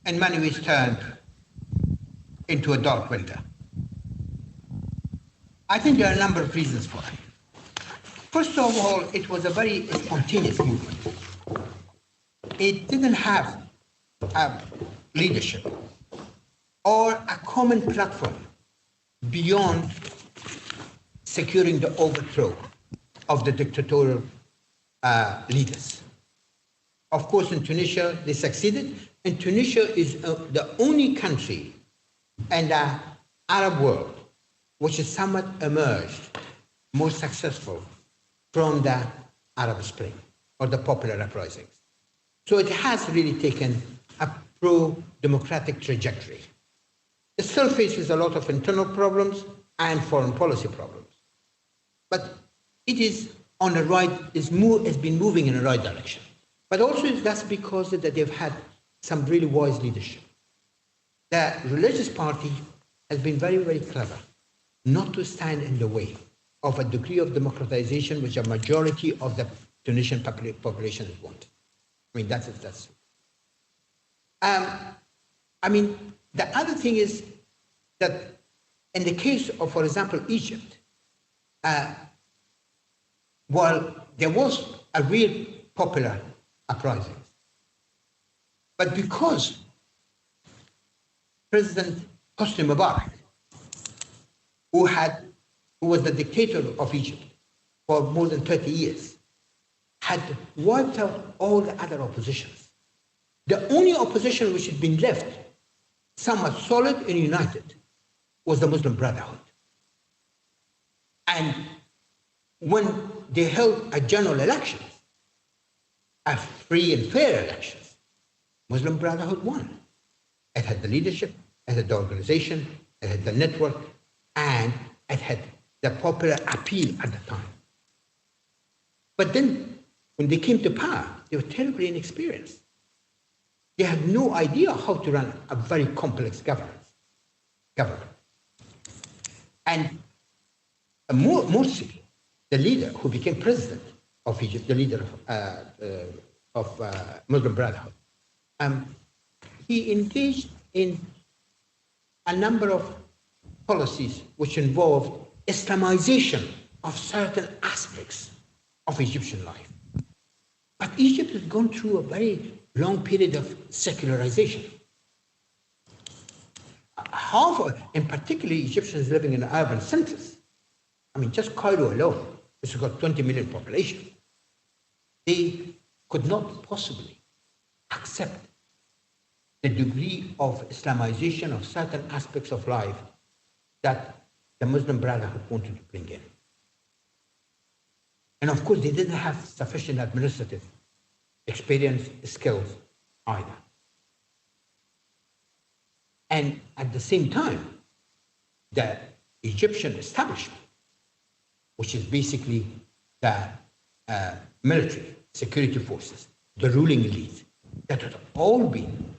in many ways turned into a dark winter. I think there are a number of reasons for it. First of all, it was a very spontaneous movement. It didn't have a leadership or a common platform beyond securing the overthrow of the dictatorial leaders. Of course, in Tunisia, they succeeded, and Tunisia is the only country in the Arab world which has somewhat emerged more successful from the Arab Spring or the popular uprisings. So it has really taken a pro-democratic trajectory. It still faces a lot of internal problems and foreign policy problems. But it is on the right, has been moving in the right direction. But also that's because that they've had some really wise leadership. The religious party has been very, very clever not to stand in the way of a degree of democratization which a majority of the Tunisian population has wanted. I mean, that's. I mean, the other thing is that in the case of, for example, Egypt, while there was a real popular uprising, but because President Hosni Mubarak, who was the dictator of Egypt for more than 30 years, had wiped out all the other oppositions. The only opposition which had been left somewhat solid and united was the Muslim Brotherhood. And when they held a general election, a free and fair elections, Muslim Brotherhood won. It had the leadership, it had the organization, it had the network, and it had the popular appeal at the time. But then, when they came to power, they were terribly inexperienced. They had no idea how to run a very complex government. And Morsi, the leader who became president of Egypt, the leader of Muslim Brotherhood, he engaged in a number of policies which involved Islamization of certain aspects of Egyptian life. But Egypt has gone through a very long period of secularization. And particularly Egyptians living in urban centers, I mean, just Cairo alone, which has got 20 million population, they could not possibly accept the degree of Islamization of certain aspects of life that the Muslim Brotherhood wanted to bring in. And of course, they didn't have sufficient administrative experience, skills either. And at the same time, the Egyptian establishment, which is basically the military, security forces, the ruling elite, that had all been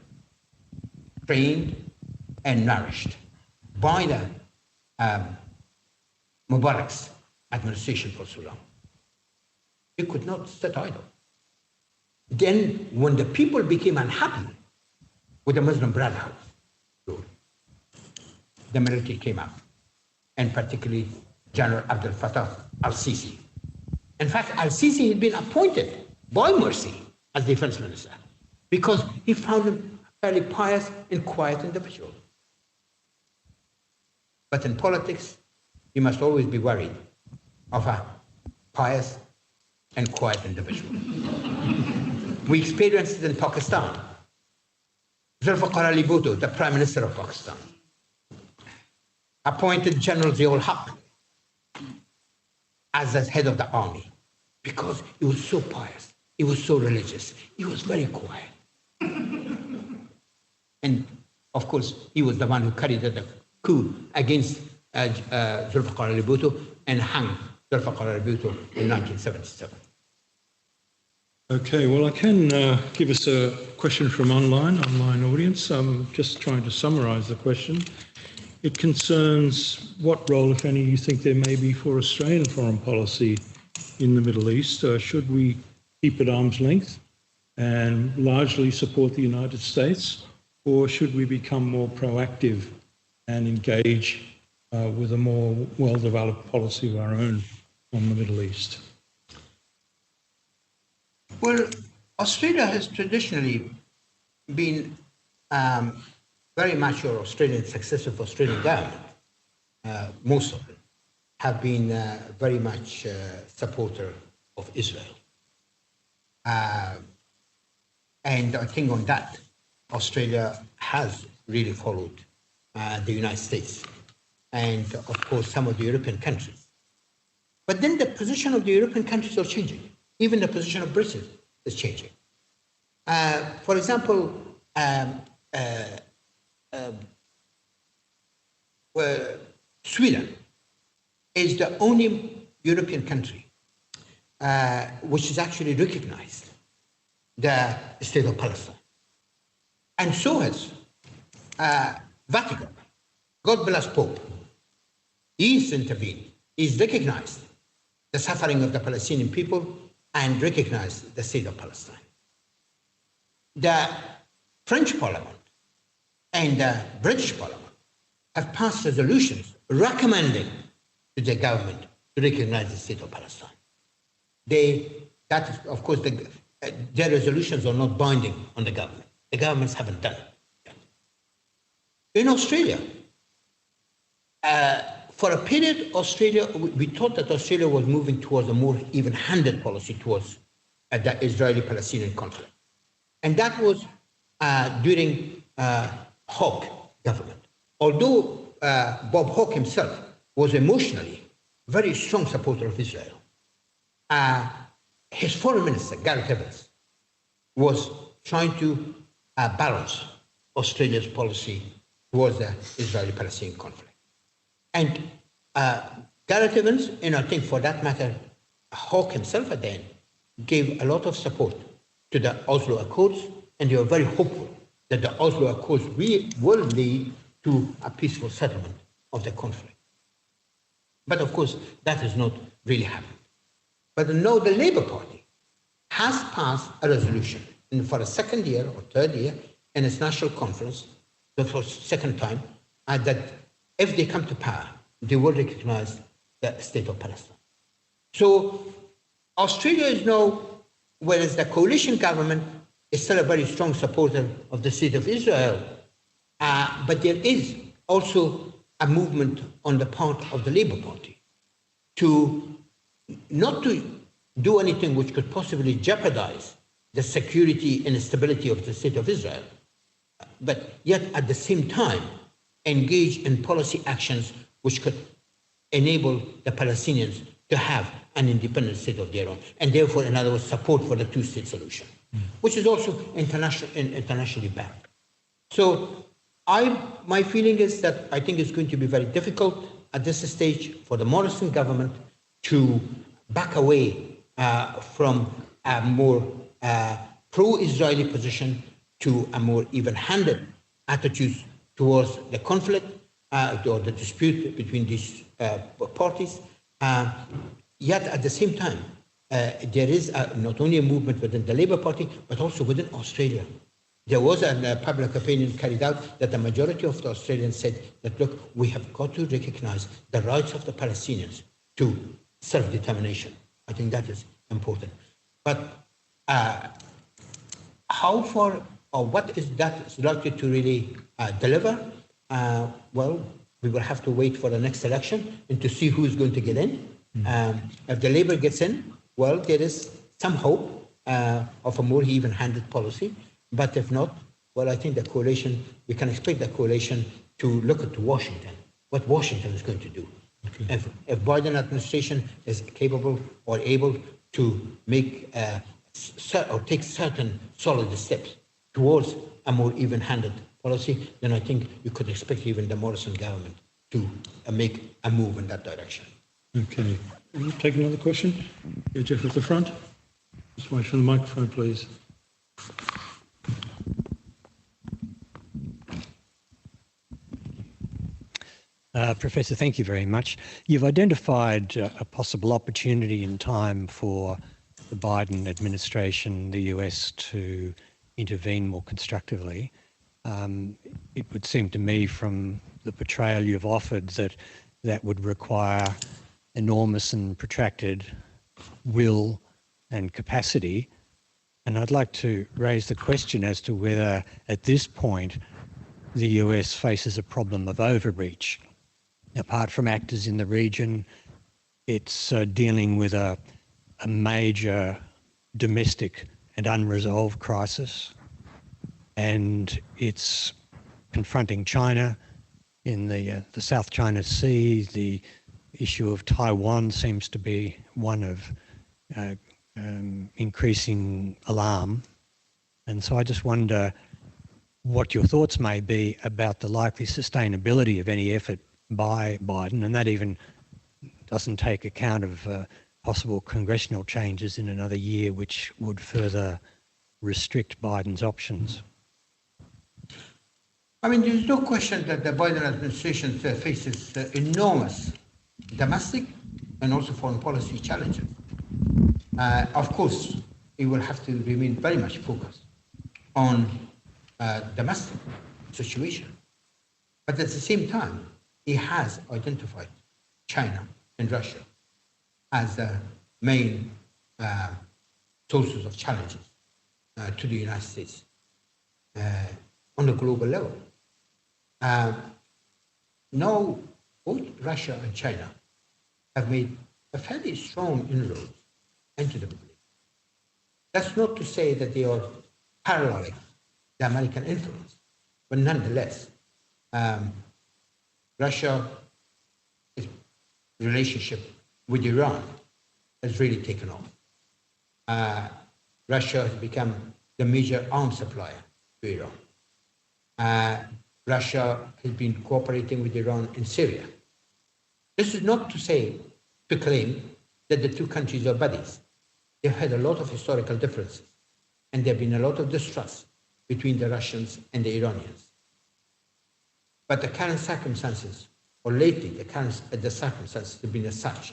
trained and nourished by the Mubarak's administration for so long. They could not sit idle. Then, when the people became unhappy with the Muslim Brotherhood rule, the military came up, and particularly General Abdel Fattah al-Sisi. In fact, al-Sisi had been appointed by Morsi as defense minister because he found him a fairly pious and quiet individual. But in politics, you must always be worried of a pious and quiet individual. We experienced it in Pakistan. Zulfikar Ali Bhutto, the Prime Minister of Pakistan, appointed General Ziaul Haq as the head of the army because he was so pious, he was so religious, he was very quiet. And of course, he was the one who carried out the coup against Zulfikar Ali Bhutto and hung Zulfikar Ali Bhutto in 1977. Okay, well, I can give us a question from online audience. I'm just trying to summarise the question. It concerns what role, if any, you think there may be for Australian foreign policy in the Middle East. Should we keep at arm's length and largely support the United States, or should we become more proactive and engage with a more well-developed policy of our own on the Middle East? Well, Australia has traditionally been very much, or Australian successive Australian government, most of them, have been very much supporter of Israel. And I think on that, Australia has really followed the United States and, of course, some of the European countries. But then the position of the European countries are changing. Even the position of Britain is changing. For example, Sweden is the only European country which has actually recognized the state of Palestine. And so has Vatican. God bless Pope. He's intervened. He's recognized the suffering of the Palestinian people and recognized the state of Palestine. The French Parliament and the British Parliament have passed resolutions recommending to the government to recognize the state of Palestine. Of course, their resolutions are not binding on the government. The governments haven't done it yet. In Australia, for a period, we thought that Australia was moving towards a more even-handed policy towards the Israeli-Palestinian conflict. And that was during Hawke government. Although Bob Hawke himself was emotionally a very strong supporter of Israel, his foreign minister, Gareth Evans, was trying to balance Australia's policy towards the Israeli-Palestinian conflict. And Gareth Evans, and I think for that matter, Hawke himself at the end, gave a lot of support to the Oslo Accords, and they were very hopeful that the Oslo Accords will lead to a peaceful settlement of the conflict. But of course, that has not really happened. But now the Labour Party has passed a resolution for a second year or third year in its national conference, the second time, that if they come to power, they will recognize the state of Palestine. So Australia is now, whereas the coalition government is still a very strong supporter of the state of Israel, but there is also a movement on the part of the Labour Party to not to do anything which could possibly jeopardize the security and stability of the state of Israel, but yet at the same time engage in policy actions which could enable the Palestinians to have an independent state of their own, and therefore, in other words, support for the two-state solution, which is also internationally backed. So my feeling is that I think it's going to be very difficult at this stage for the Morrison government to back away from a more pro-Israeli position to a more even-handed attitude towards the conflict or the dispute between these parties. Yet at the same time, there is not only a movement within the Labour Party, but also within Australia. There was a public opinion carried out that the majority of the Australians said that, look, we have got to recognize the rights of the Palestinians to self-determination. I think that is important. But how far or what is that likely to really deliver? Well, we will have to wait for the next election and to see who is going to get in. If the Labour gets in, well, there is some hope of a more even-handed policy. But if not, well, I think the coalition, we can expect the coalition to look at Washington, what Washington is going to do. Okay. If Biden administration is capable or able to make or take certain solid steps towards a more even-handed policy, then I think you could expect even the Morrison government to make a move in that direction. Okay. We'll take another question. Yeah, Jeff at the front. Just wait for the microphone, please. Professor, thank you very much. You've identified a possible opportunity in time for the Biden administration, the US, to intervene more constructively. It would seem to me from the portrayal you've offered that that would require enormous and protracted will and capacity. And I'd like to raise the question as to whether at this point the US faces a problem of overreach. Apart from actors in the region, it's dealing with a major domestic and unresolved crisis, and it's confronting China in the South China Sea. The issue of Taiwan seems to be one of increasing alarm. And so I just wonder what your thoughts may be about the likely sustainability of any effort by Biden, and that even doesn't take account of possible congressional changes in another year, which would further restrict Biden's options. I mean, there's no question that the Biden administration faces enormous domestic and also foreign policy challenges. Of course, it will have to remain very much focused on domestic situation. But at the same time, he has identified China and Russia as the main sources of challenges to the United States on a global level. Now, both Russia and China have made a fairly strong inroads into the Middle East. That's not to say that they are paralleling the American influence, but nonetheless, Russia's relationship with Iran has really taken off. Russia has become the major arms supplier to Iran. Russia has been cooperating with Iran in Syria. This is not to claim that the two countries are buddies. They've had a lot of historical differences, and there have been a lot of distrust between the Russians and the Iranians. But the current circumstances, or lately the circumstances have been as such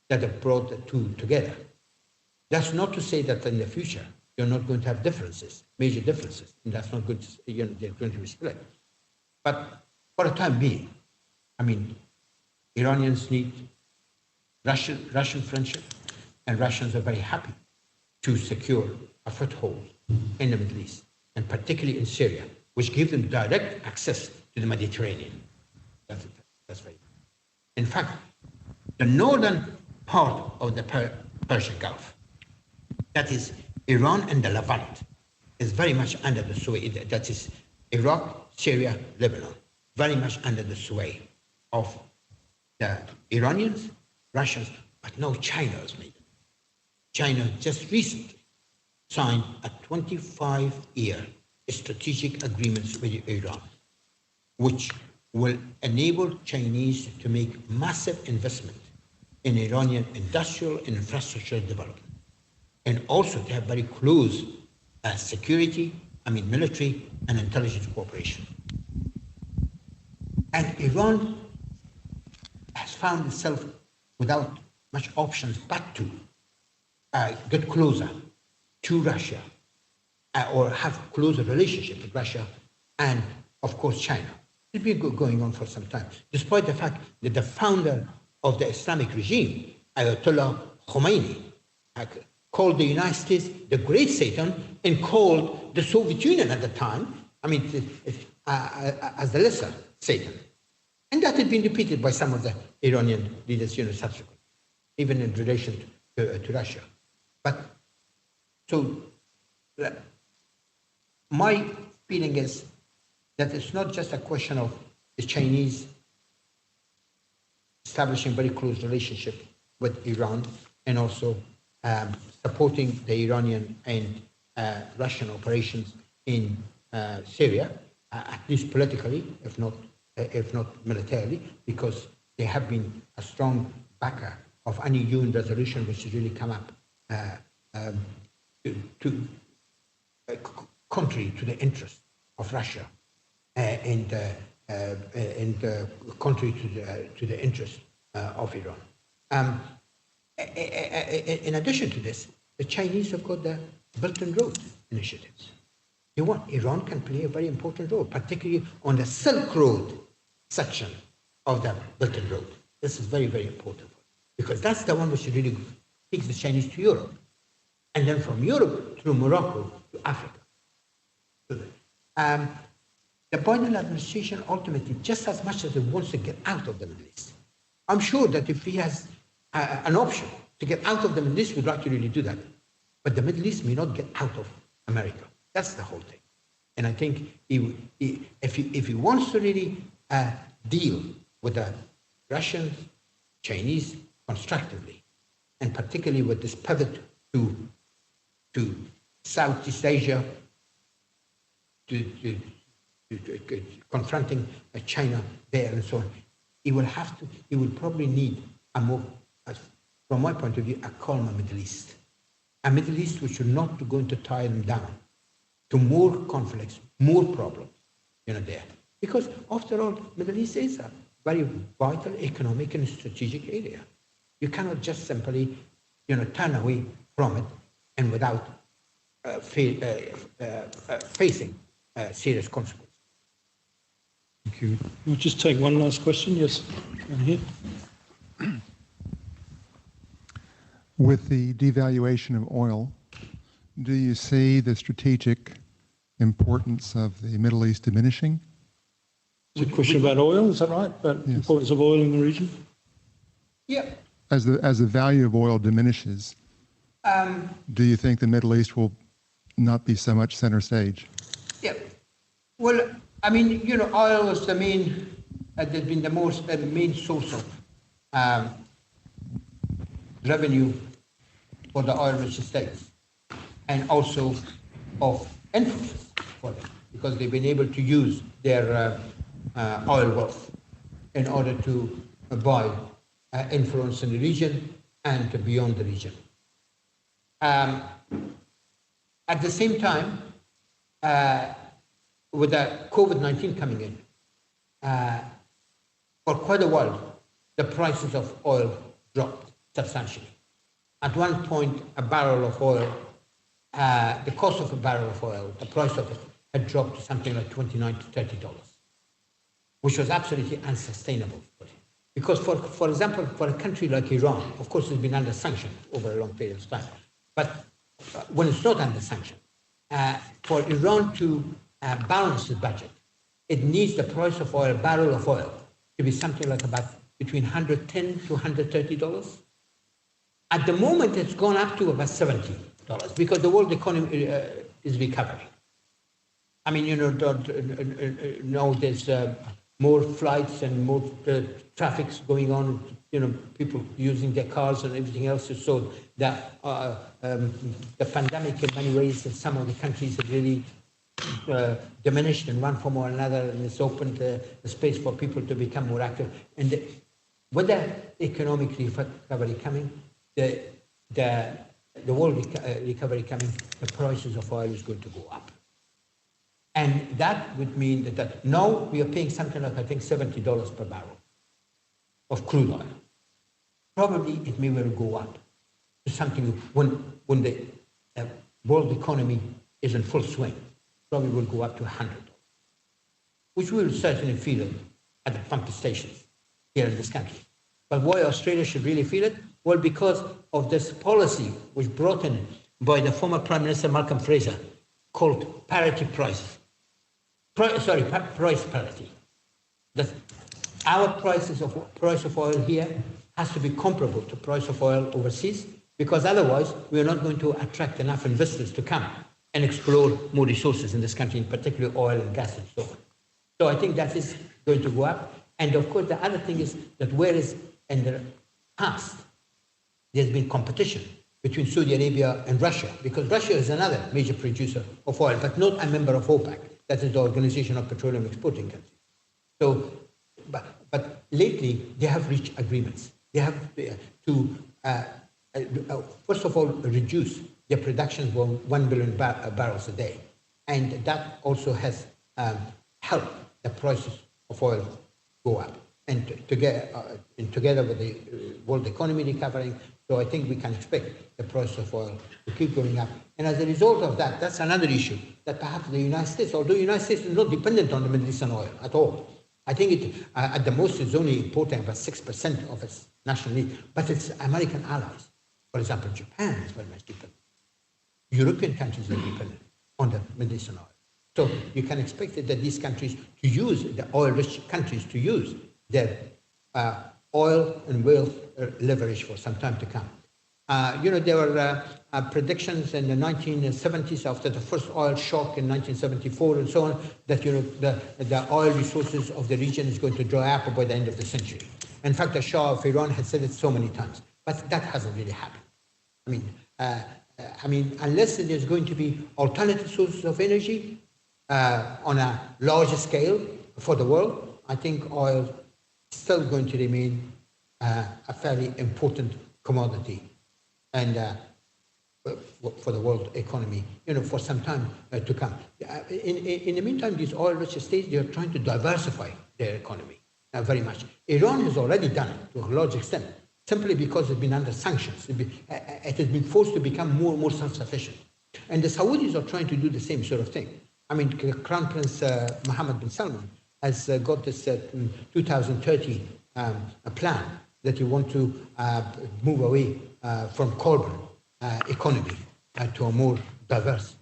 that have brought the two together. That's not to say that in the future you're not going to have differences, major differences, and that's not good. They're going to be split. But for the time being, I mean, Iranians need Russian friendship, and Russians are very happy to secure a foothold in the Middle East, and particularly in Syria, which gives them direct access to the Mediterranean. That's very. In fact, the northern part of the Persian Gulf, that is Iran and the Levant, is very much under the sway. That is Iraq, Syria, Lebanon, very much under the sway of the Iranians, Russians, but now China has made it. China just recently signed a 25-year strategic agreement with Iran, which will enable Chinese to make massive investment in Iranian industrial and infrastructure development, and also to have very close military and intelligence cooperation. And Iran has found itself without much options but to get closer to Russia or have closer relationship with Russia and, of course, China. It's been going on for some time, despite the fact that the founder of the Islamic regime, Ayatollah Khomeini, called the United States the Great Satan and called the Soviet Union at the time, as the lesser Satan. And that had been repeated by some of the Iranian leaders, subsequently, even in relation to Russia. But so my feeling is that it's not just a question of the Chinese establishing very close relationship with Iran and also supporting the Iranian and Russian operations in Syria, at least politically, if not militarily, because they have been a strong backer of any UN resolution which has really come up contrary to the interest of Russia and contrary to the interest of Iran. In addition to this, the Chinese have got the Belt and Road initiatives. Iran can play a very important role, particularly on the Silk Road section of the Belt and Road. This is very, very important because that's the one which really takes the Chinese to Europe, and then from Europe through Morocco to Africa. The Biden administration ultimately, just as much as it wants to get out of the Middle East, I'm sure that if he has an option to get out of the Middle East, we'd like to really do that. But the Middle East may not get out of America. That's the whole thing. And I think if he wants to really deal with the Russians, Chinese constructively, and particularly with this pivot to Southeast Asia, to confronting China there and so on, he will probably need a more, from my point of view, a calmer Middle East. A Middle East which is not going to tie them down to more conflicts, more problems, there. Because after all, Middle East is a very vital economic and strategic area. You cannot just simply, turn away from it and without facing serious consequences. Thank you. We'll just take one last question. Yes, down here. With the devaluation of oil, do you see the strategic importance of the Middle East diminishing? It's a question about oil, is that right? About the importance of oil in the region? Yeah. As the value of oil diminishes, do you think the Middle East will not be so much center stage? Yeah. Well, I mean, oil was the main, has been the main source of revenue for the oil-rich states, and also of influence for them, because they've been able to use their oil wealth in order to buy influence in the region and beyond the region. At the same time, with the COVID-19 coming in, for quite a while, the prices of oil dropped substantially. At one point, a barrel of oil, the cost of a barrel of oil, the price of it had dropped to something like $29 to $30, which was absolutely unsustainable. Because, for example, for a country like Iran, of course, it's been under sanction over a long period of time. But when it's not under sanction, for Iran to balance its budget, it needs the price of oil, barrel of oil, to be something like about between $110 to $130. At the moment, it's gone up to about $70 because the world economy is recovering. I mean, now there's more flights and more traffic's going on, people using their cars and everything else. So that the pandemic in many ways in some of the countries have really diminished in one form or another, and it's opened the space for people to become more active. And with the economic recovery coming, the world recovery coming, the prices of oil is going to go up. And that would mean that now we are paying something like, I think, $70 per barrel of crude oil. Probably it may well go up to something when the world economy is in full swing. Probably will go up to $100, which we will certainly feel it at the pump stations here in this country. But why Australia should really feel it? Well, because of this policy which brought in by the former Prime Minister Malcolm Fraser called parity price. Price parity. That our price of oil here has to be comparable to price of oil overseas, because otherwise we are not going to attract enough investors to come and explore more resources in this country, in particular oil and gas and so on. So I think that is going to go up. And of course, the other thing is that whereas in the past there's been competition between Saudi Arabia and Russia, because Russia is another major producer of oil, but not a member of OPEC. That is the Organization of Petroleum Exporting Countries. So, but lately they have reached agreements. They have to, first of all, reduce their production by 1 billion barrels a day. And that also has helped the prices of oil go up. And together with the world economy recovering, so I think we can expect the price of oil to keep going up. And as a result of that, that's another issue, that perhaps the United States, although the United States is not dependent on the Middle Eastern oil at all, I think it, at the most, it's only importing about 6% of its national need, but its American allies, for example, Japan is very much dependent. European countries are dependent on the Middle Eastern oil. So you can expect that these countries to use, the oil-rich countries to use their oil and wealth leverage for some time to come. There were predictions in the 1970s after the first oil shock in 1974 and so on, that the oil resources of the region is going to dry up by the end of the century. In fact, the Shah of Iran had said it so many times, but that hasn't really happened. I mean, unless there's going to be alternative sources of energy on a larger scale for the world, I think oil is still going to remain a fairly important commodity and for the world economy, for some time to come. In the meantime, these oil-rich states, they are trying to diversify their economy very much. Iran has already done it to a large extent, simply because it's been under sanctions. It has been forced to become more and more self-sufficient. And the Saudis are trying to do the same sort of thing. I mean, Crown Prince Mohammed bin Salman has got this 2030 plan that you want to move away from carbon economy to a more diverse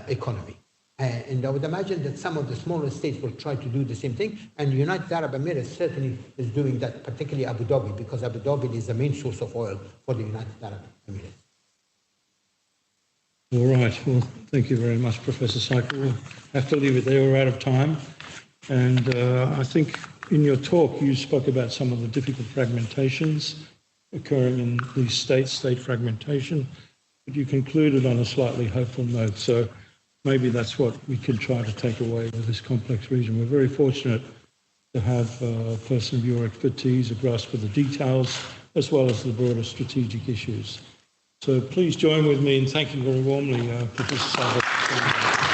economy. And I would imagine that some of the smaller states will try to do the same thing. And United Arab Emirates certainly is doing that, particularly Abu Dhabi, because Abu Dhabi is the main source of oil for the United Arab Emirates. All right. Well, thank you very much, Professor Syker. We'll have to leave it there. We're out of time. And I think in your talk, you spoke about some of the difficult fragmentations occurring in these states, state fragmentation, but you concluded on a slightly hopeful note. So maybe that's what we could try to take away with this complex region. We're very fortunate to have a person of your expertise, a grasp of the details, as well as the broader strategic issues. So please join with me in thanking very warmly Professor Syker.